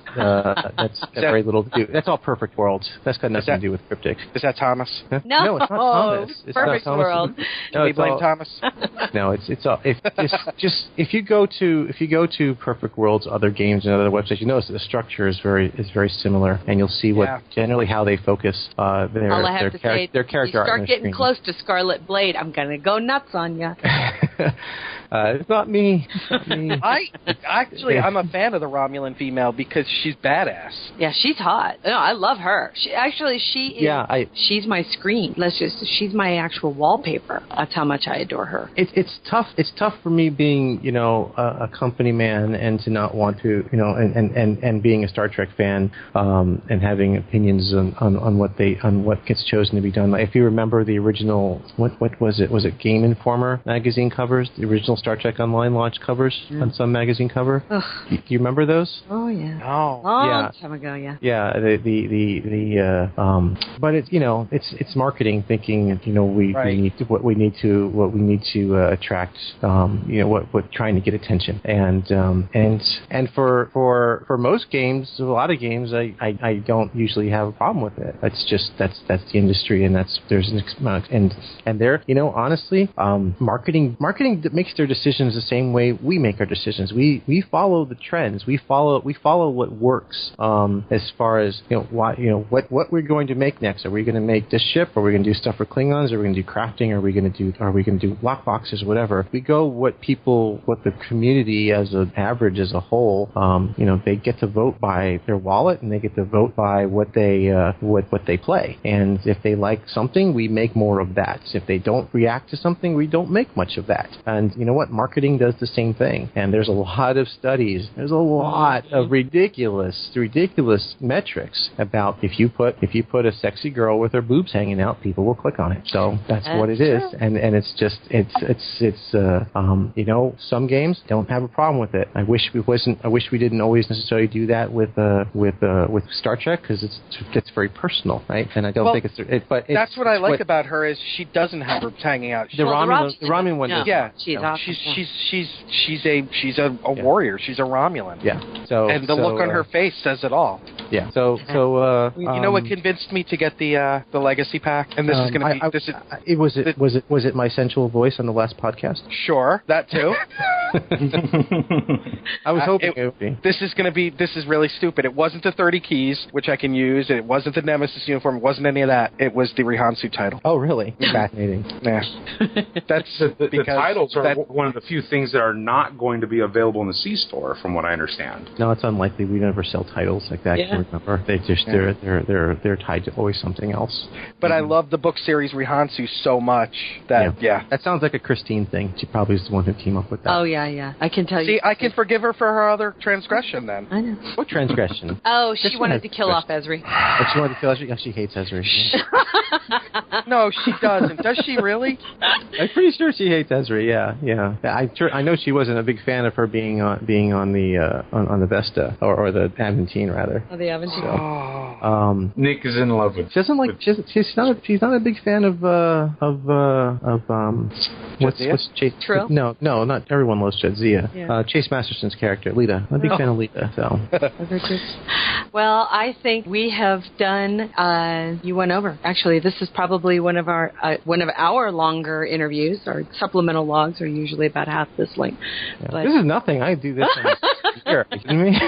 very little to do. That's all Perfect Worlds. That's got nothing to do with Cryptic. Is that Thomas? No, it's not Thomas. It's Perfect not Thomas. World. Can we blame Thomas? No, it's all. If you go to Perfect World's other games and other websites, you notice that the structure is very similar, and you'll see generally how they focus their all I have to say, their character you art. start getting close to Scarlet Blade, I'm gonna go nuts on you. It's not me. I'm a fan of the Romulan female because she's badass. Yeah, she's hot. No, I love her. She is. Yeah, she's my screen. She's my actual wallpaper. That's how much I adore her. It's tough. It's tough for me being, a company man and to not want to, and being a Star Trek fan, and having opinions on what gets chosen to be done. Like, if you remember the original, what was it? Was it Game Informer magazine covers? The original Star Trek Online launch covers on some magazine cover. Do you remember those? Oh yeah. Oh. Long time ago, yeah. Yeah. But it's marketing thinking. We need to attract. What trying to get attention and for most games, a lot of games, I don't usually have a problem with it. That's the industry, and there's an and there, honestly, marketing makes their decisions the same way we make our decisions. We follow the trends. We follow what works. As far as what we're going to make next. Are we going to make this ship? Are we going to do stuff for Klingons? Are we going to do crafting? Are we going to do lock boxes? Whatever. We go what the community as an average as a whole. They get to vote by their wallet, and they get to vote by what they play. And if they like something, we make more of that. If they don't react to something, we don't make much of that. And you know what? Marketing does the same thing. And there's a lot of studies. There's a lot of ridiculous metrics about if you put a sexy girl with her boobs hanging out, people will click on it. So that's what it is. And it's just some games don't have a problem with it. I wish we didn't always necessarily do that with Star Trek, because it's very personal, right? And I don't think but that's what I like about her is she doesn't have her hanging out. The Romulan one. No. Yeah, she's a warrior. She's a Romulan. Yeah. And the look on her face says it all. Yeah. You know what convinced me to get the legacy pack? And this is going to be. Was it my sensual voice on the last podcast? Sure, that too. I was hoping it would be. This is really stupid. It wasn't the 30 keys, which I can use. It wasn't the Nemesis uniform. It wasn't any of that. It was the Rihansu title. Oh, really? Fascinating. Yeah. That's the titles are one of the few things that are not going to be available in the C-store, from what I understand. No, it's unlikely. We never sell titles like that. Yeah. Remember, they're tied to always something else. But I love the book series Rihansu so much that that sounds like a Christine thing. She probably is the one who came up with that. Oh yeah. I can tell you. See, I can forgive her for her other transgression then. I know. What transgression? Oh, she wanted to kill off Ezri. But she wanted to kill Ezri? Yeah, she hates Ezri. No, she doesn't. Does she really? I'm pretty sure she hates Ezra. Yeah. I know she wasn't a big fan of her being on the Vesta or the Aventine rather. Oh, the Aventine. So, Nick is in love with. She doesn't like. She's not a big fan of what's Chase? Trill? No, not everyone loves Jadzia. Yeah. Chase Masterson's character, Lita. I'm a big fan of Lita. So. Well, I think we have done. You went over. Actually, this is probably one of our longer interviews. Our supplemental logs are usually about half this length. Yeah. But This is nothing. I do this in a year. Are you kidding me?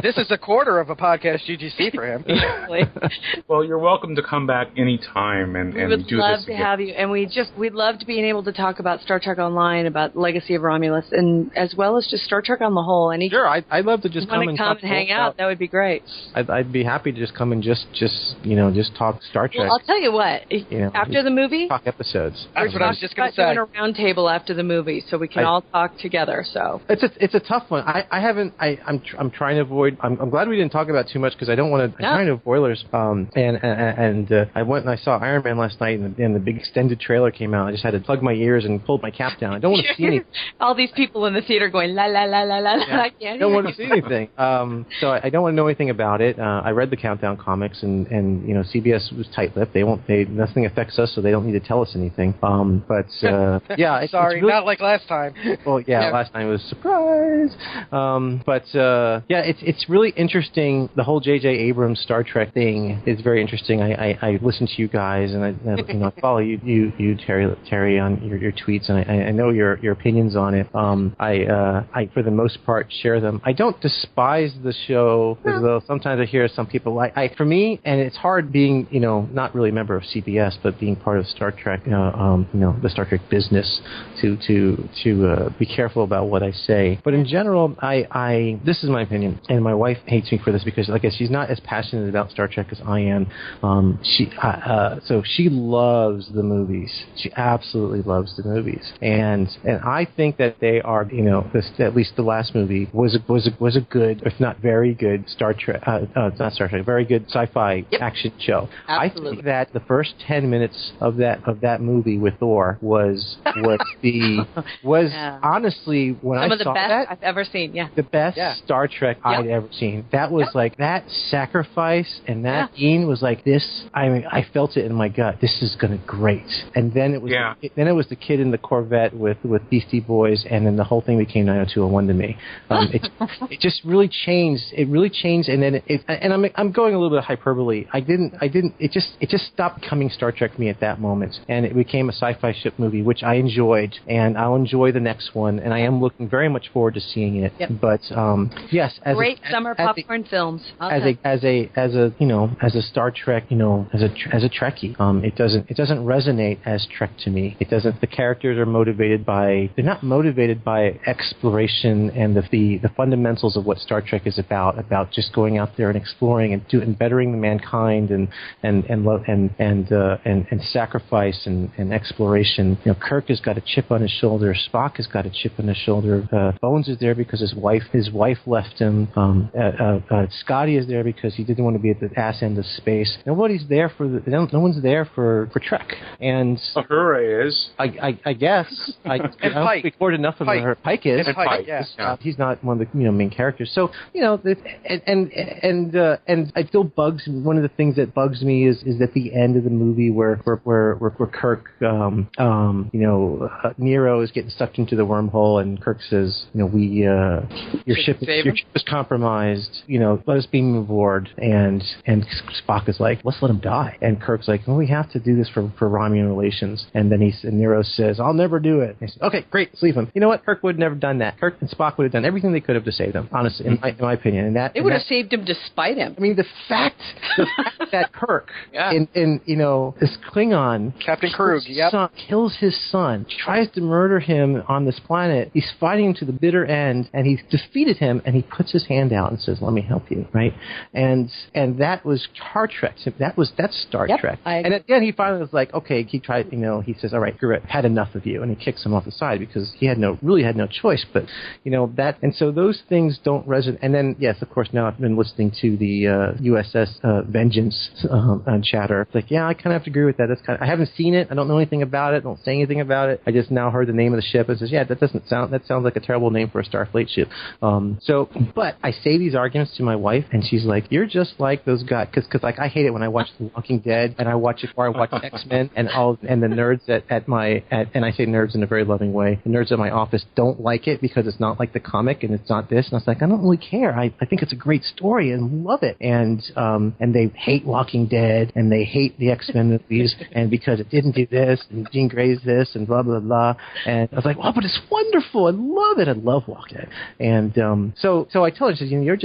This is a quarter of a podcast UGC for him. Well, you're welcome to come back anytime and we would do love this to again. have you, and we loved being able to talk about Star Trek Online, about Legacy of Romulus, and as well as just Star Trek on the whole. Sure, I'd love to just come and hang out. That would be great. I'd be happy to just come and just talk Star Trek. Well, I'll tell you what. After the movie, talk episodes. That's what I was just going to say. We're doing a round table after the movie, so we can all talk together. So it's a tough one. I'm trying to avoid. I'm glad we didn't talk about too much because I don't want to. I'm trying to avoid spoilers. I went and I saw Iron Man last night, and the big extended trailer came out. I just had to plug my ears and pull my cap down. I don't want to see anything. All these people in the theater going la la la la la. Yeah. I don't want to see anything. So I don't want to know anything about it. I read the Countdown comics, and CBS was tight-lipped. Nothing affects us, so they don't need to tell us anything. Yeah, sorry, it's really, not like last time. Well, yeah, last time it was surprise. It's really interesting. The whole J.J. Abrams Star Trek thing is very interesting. I listen to you guys, and I follow you Terry on your tweets, and I know your opinions on it. I for the most part share them. I don't despise the show, as though sometimes I hear some people for me, and it's hard being not really a member of CBS, but being part of Star Trek, the Star Trek business, to be careful about what I say. But in general, this is my opinion, and my wife hates me for this because, like I said, she's not as passionate about Star Trek as I am. So she loves the movies. She absolutely loves the movies, and I think that they are, at least the last movie was a good, if not very good, Star Trek. Not Star Trek, very good sci-fi action show. Absolutely. I think that the first 10 minutes of that movie with Thor was honestly when some I of the saw best that I've ever seen. Yeah, the best Star Trek I'd ever seen. That was like that sacrifice, and that scene was like this. I mean, I felt it in my gut. This is gonna great. And then it was the kid in the Corvette with Beastie Boys, and then the whole thing became 90210 to me. It just really changed. It really changed, and then I'm going a little bit of hyperbole. It just stopped becoming Star Trek for me at that moment, and it became a sci-fi ship movie, which I enjoyed, and I'll enjoy the next one, and I am looking very much forward to seeing it. Yep. But yes, great summer popcorn films. As a Star Trek, as a Trekkie, it doesn't resonate as Trek to me. It doesn't. The characters are they're not motivated by exploration and the fundamentals of what Star Trek is about just going out there and exploring and bettering the mankind and sacrifice and exploration. Kirk has got a chip on his shoulder. Spock has got a chip on his shoulder. Bones is there because his wife left him. Scotty is there because he didn't want to be at the ass end of space. Nobody's there for no one's there for Trek. And Uhura is. I guess. I don't think we poured enough of her. Pike is. He's not one of the main characters. So and I still bugs. One of the things that bugs me is at the end of the movie where Kirk, Nero is getting sucked into the wormhole, and Kirk says, your ship is compromised. Let us beam aboard. And Spock is like, let's let him die. And Kirk's like, well, we have to do this for Romulan relations. And then Nero says, I'll never do it. And he says, okay, great, let's leave him. You know what? Kirk would have never done that. Kirk and Spock would have done everything they could have to save him. Honestly, in my opinion, and that they would have saved him despite him. I mean, the fact that Kirk in this Klingon Captain Krug, kills his son, tries to murder him on this planet. He's fighting him to the bitter end, and he's defeated him, and he puts his hand out and says, "Let me help you," right? And that was Star Trek. That's Star Trek. And at the end, he finally was like, "Okay," he tried. He says, "All right, screw it, had enough of you," and he kicks him off the side because he really had no choice. But that, and so those things don't resonate. And then, yes, of course, now I've been listening to the USS Vengeance on chatter. It's like, yeah, I kind of have to agree with that. I haven't seen it. I don't know anything about it. Don't say anything about it. I just now heard the name of the ship and says, yeah, that sounds like a terrible name for a Starfleet ship. But I say these arguments to my wife, and she's like, you're just like those guys, because like I hate it when I watch The Walking Dead and I watch X-Men and the nerds and I say nerds in a very loving way. The nerds at my office don't like it because it's not like the comic and it's not this. And I was like, I don't really care. I think it's a great story and love it. And they hate Walking Dead and they hate the X-Men movies and because it didn't do this and Jean Grey's this and blah blah blah. And I was like, well, but it's wonderful. I love it. I love Walking Dead. And so I told her, she says, you're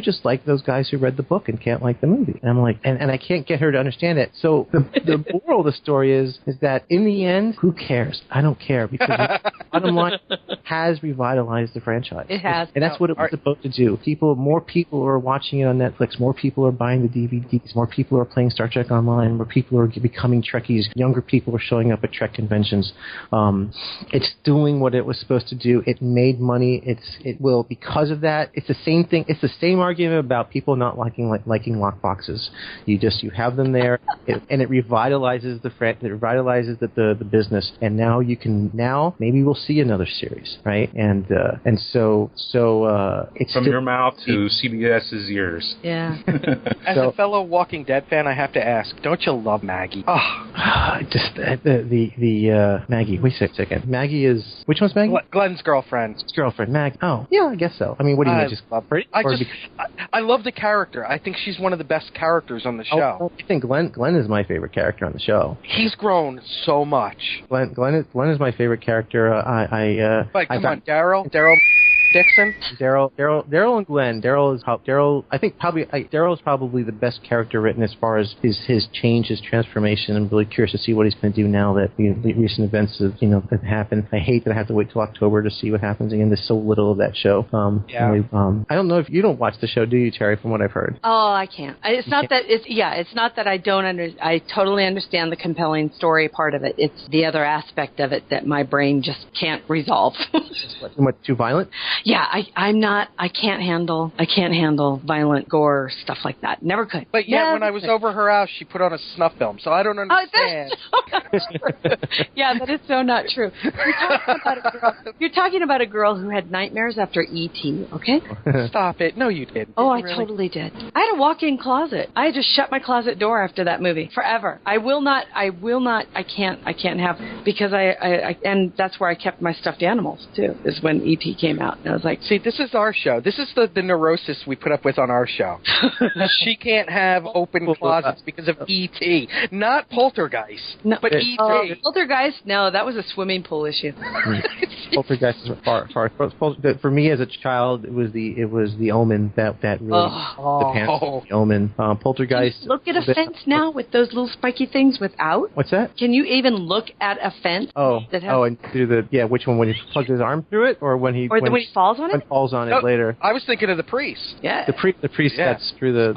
just like those guys who read the book and can't like the movie. And I'm like, and I can't get her to understand it. So the moral of the story is that in the end, who cares? I don't care because the bottom line has revitalized the franchise. It has, and that's what it was supposed to do. More people are watching it on Netflix. More people are buying the DVDs. More people are playing Star Trek Online. More people are becoming Trekkies. Younger people are showing up at Trek conventions. It's doing what it was supposed to do. It made money. It will because of that. It's the same thing. It's the same argument about people not liking lock boxes. You have them there, and it revitalizes the business. And now maybe we'll see another series, right? And so it's from your mouth to CBS's ears. Yeah. As a fellow Walking Dead fan, I have to ask: don't you love Maggie? Just the Maggie. Wait a second. Maggie is which one's Maggie? Glenn's girlfriend. His girlfriend, Maggie. Oh, yeah, I guess so. I mean, what do you mean? Just love her? I love the character. I think she's one of the best characters on the show. I think Glenn is my favorite character on the show. He's grown so much. Glenn is my favorite character. Come on, Daryl Dixon, Daryl and Glenn. Daryl is probably the best character written as far as his change, his transformation. I'm really curious to see what he's going to do now that the recent events have happened. I hate that I have to wait till October to see what happens again. There's so little of that show. I don't know if you don't watch the show, do you, Terry? From what I've heard. Oh, I can't. It's not that I don't I totally understand the compelling story part of it. It's the other aspect of it that my brain just can't resolve. Too violent? Yeah, I can't handle violent gore, stuff like that. Never could. But yet, when I was over her house, she put on a snuff film, so I don't understand. Yeah, that is so not true. You're talking about a girl who had nightmares after E.T., okay? Stop it. No, you didn't. Oh, I totally did. I had a walk-in closet. I had to shut my closet door after that movie forever. I can't have, because and that's where I kept my stuffed animals, too, is when E.T. came out. And I was like, see, this is our show. This is the neurosis we put up with on our show. She can't have open closets because of E.T., not Poltergeist, but E.T. Poltergeist? No, that was a swimming pool issue. Poltergeist is far. For me as a child, it was the Omen that really the pants. The Omen. Poltergeist. Look at a fence now with those little spiky things without. What's that? Can you even look at a fence? And through which one, when he plugs his arm through it, or when he falls on it? When he falls on it later. I was thinking of the priest. Yeah. The priest that's through the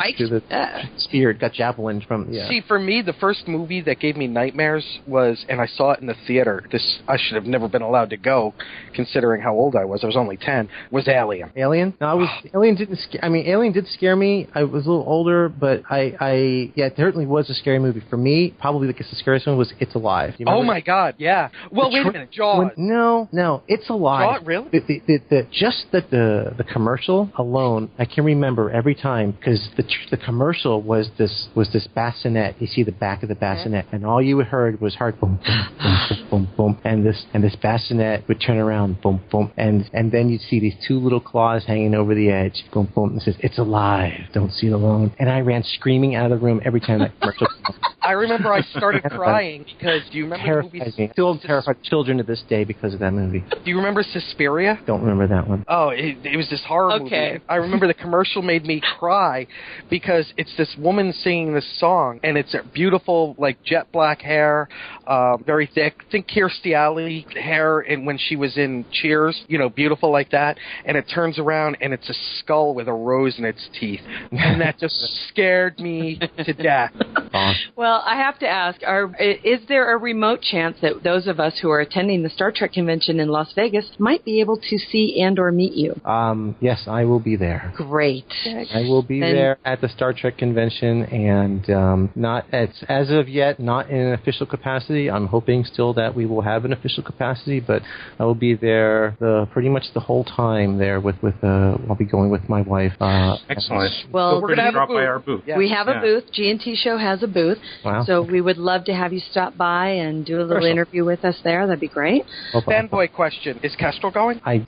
spear, got javelin from. Yeah. See, for me, the first movie that gave me nightmares was, and I saw it in the theater. I should have never been allowed to go, considering how old I was. I was only 10. Was Alien. Alien? No, Alien didn't. Alien did scare me. I was a little older, but it certainly was a scary movie for me. Probably the scariest one was It's Alive. Oh my God, yeah. Well, wait a minute, Jaws. No, It's Alive. Jaws, really? The commercial alone, I can remember every time because the commercial was this bassinet. You see the back of the bassinet, and all you heard was heart boom, boom, boom, boom, boom, and this bassinet would turn around, boom, boom, and then you'd see these two little claws hanging over the edge, boom, boom, and it says, "It's alive, don't see it alone." And I ran screaming out of the room every time that commercial came. I remember I started crying because do you remember the movie? Still terrified children to this day because of that movie. Do you remember Suspiria? Don't remember that that one. Oh, it was this horror movie. I remember the commercial made me cry because it's this woman singing this song, and it's a beautiful, like, jet black hair, very thick. Think Kirstie Alley hair and when she was in Cheers, beautiful like that. And it turns around, and it's a skull with a rose in its teeth. And that just scared me to death. Well, I have to ask, is there a remote chance that those of us who are attending the Star Trek convention in Las Vegas might be able to see and or meet you? Yes, I will be there. Great. I will be there at the Star Trek convention, and not as of yet, not in an official capacity. I'm hoping still that we will have an official capacity, but I will be there pretty much the whole time there with I'll be going with my wife. Excellent. Well, we're going to drop by our booth. We have a booth. G&T Show has a booth. Wow. So we would love to have you stop by and do a little interview with us there. That'd be great. Fanboy question: is Kestrel going? I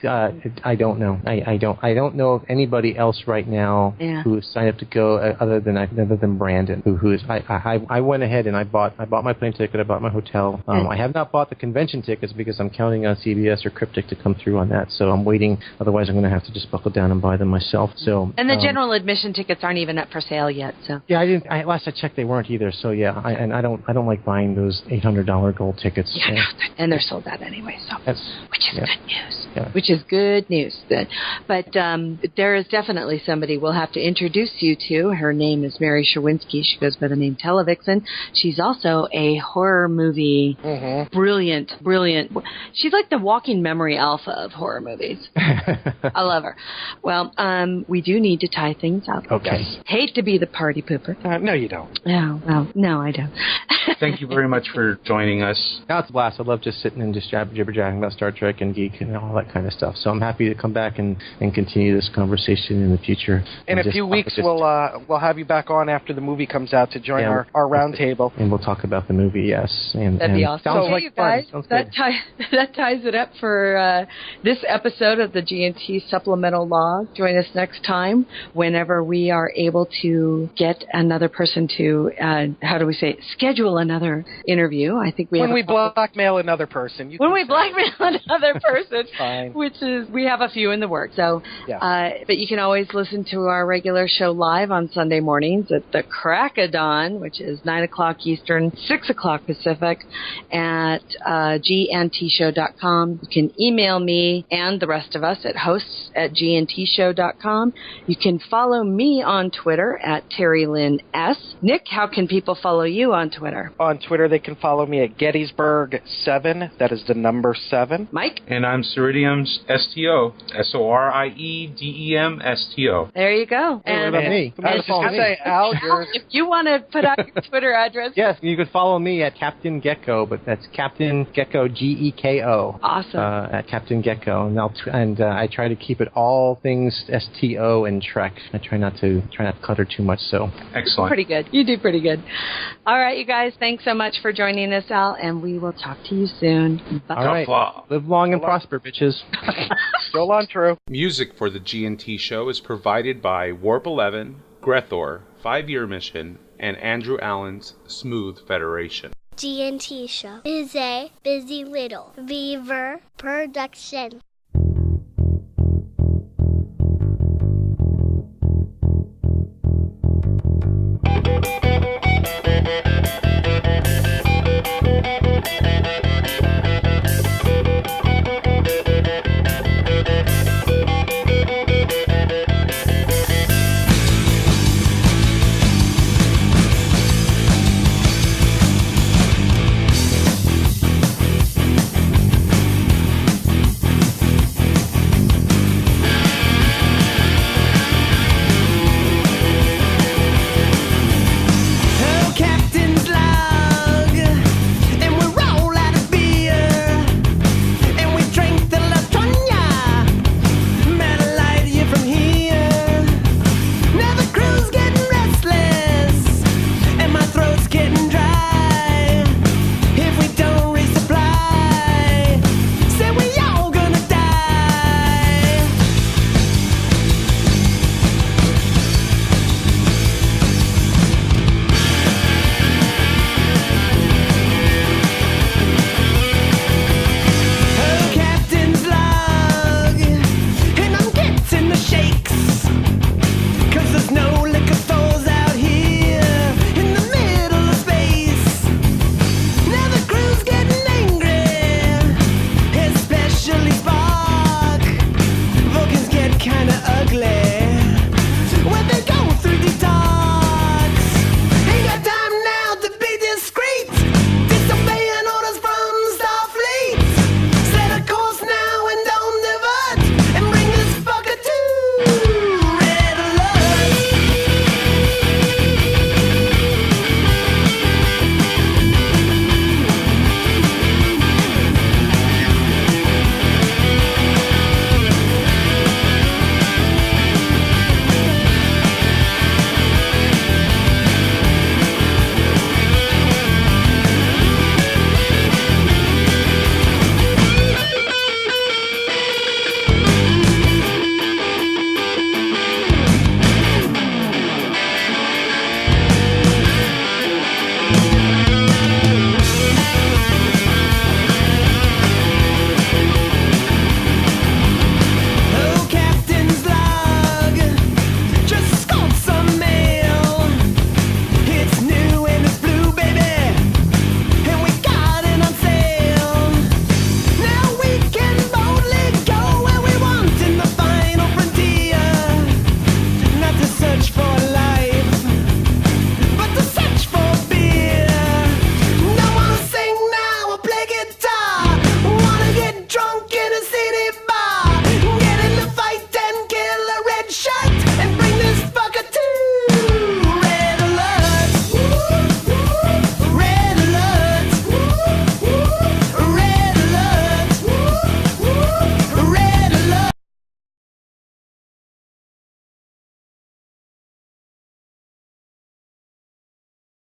don't know. I don't know of anybody else right now who is signed up to go other than Brandon, who is. I went ahead and I bought my plane ticket. I bought my hotel. I have not bought the convention tickets because I'm counting on CBS or Cryptic to come through on that. So I'm waiting. Otherwise, I'm going to have to just buckle down and buy them myself. So and the general admission tickets aren't even up for sale yet. So last I checked, they weren't either. So I don't like buying those $800 gold tickets. Yeah, and they're sold out anyway. So which is good news. Yeah. Which is good news. But there is definitely somebody we'll have to introduce you to. Her name is Mary Sherwinski. She goes by the name Televixen. She's also a horror movie brilliant. She's like the walking memory alpha of horror movies. I love her. Well, we do need to tie things up. Okay. Hate to be the party pooper. No, you don't. No, I don't. Thank you very much for joining us. No, it's a blast. I love just sitting and just jibber-jabbing about Star Trek and geek and all that kind of stuff. So I'm happy to come back and continue this conversation in the future. In a few weeks, we'll have you back on after the movie comes out to join our round table. And we'll talk about the movie, yes. That'd be awesome. Sounds okay, like you guys, fun. that ties it up for this episode of the G&T Supplemental Log. Join us next time whenever we are able to get another person to, schedule another interview. I think when we blackmail another person. Blackmail another person, fine. Which is, we have a few in the works. So, but you can always listen to our regular show live on Sunday mornings at the crack of dawn, which is 9 o'clock Eastern, 6 o'clock Pacific, at gntshow.com. You can email me and the rest of us at hosts@gntshow.com. You can follow me on Twitter at Terry Lynn S. Nick, how can people follow you on Twitter? On Twitter, they can follow me at Gettysburg7. That is the number 7. Mike? And I'm Soridium's STO. SORIEDEMSTO. There you go. And me. I was just going to say, Al, if you want to put out your Twitter address. Yes, you can follow me at Captain Geko, but that's Captain Geko, Geko. Awesome. At Captain Geko. And I try to keep it all things STO and Trek. I try not to clutter too much, so. Excellent. Pretty good. You do pretty good. All right, you guys, thanks so much for joining us, Al, and we will talk to you soon. Bye. All right. Live long and prosper, bitches. Still on true. Music for the G&T show is provided by Warp 11, Grethor, 5-Year Mission, and Andrew Allen's Smooth Federation. G&T Show is a Busy Little Beaver production.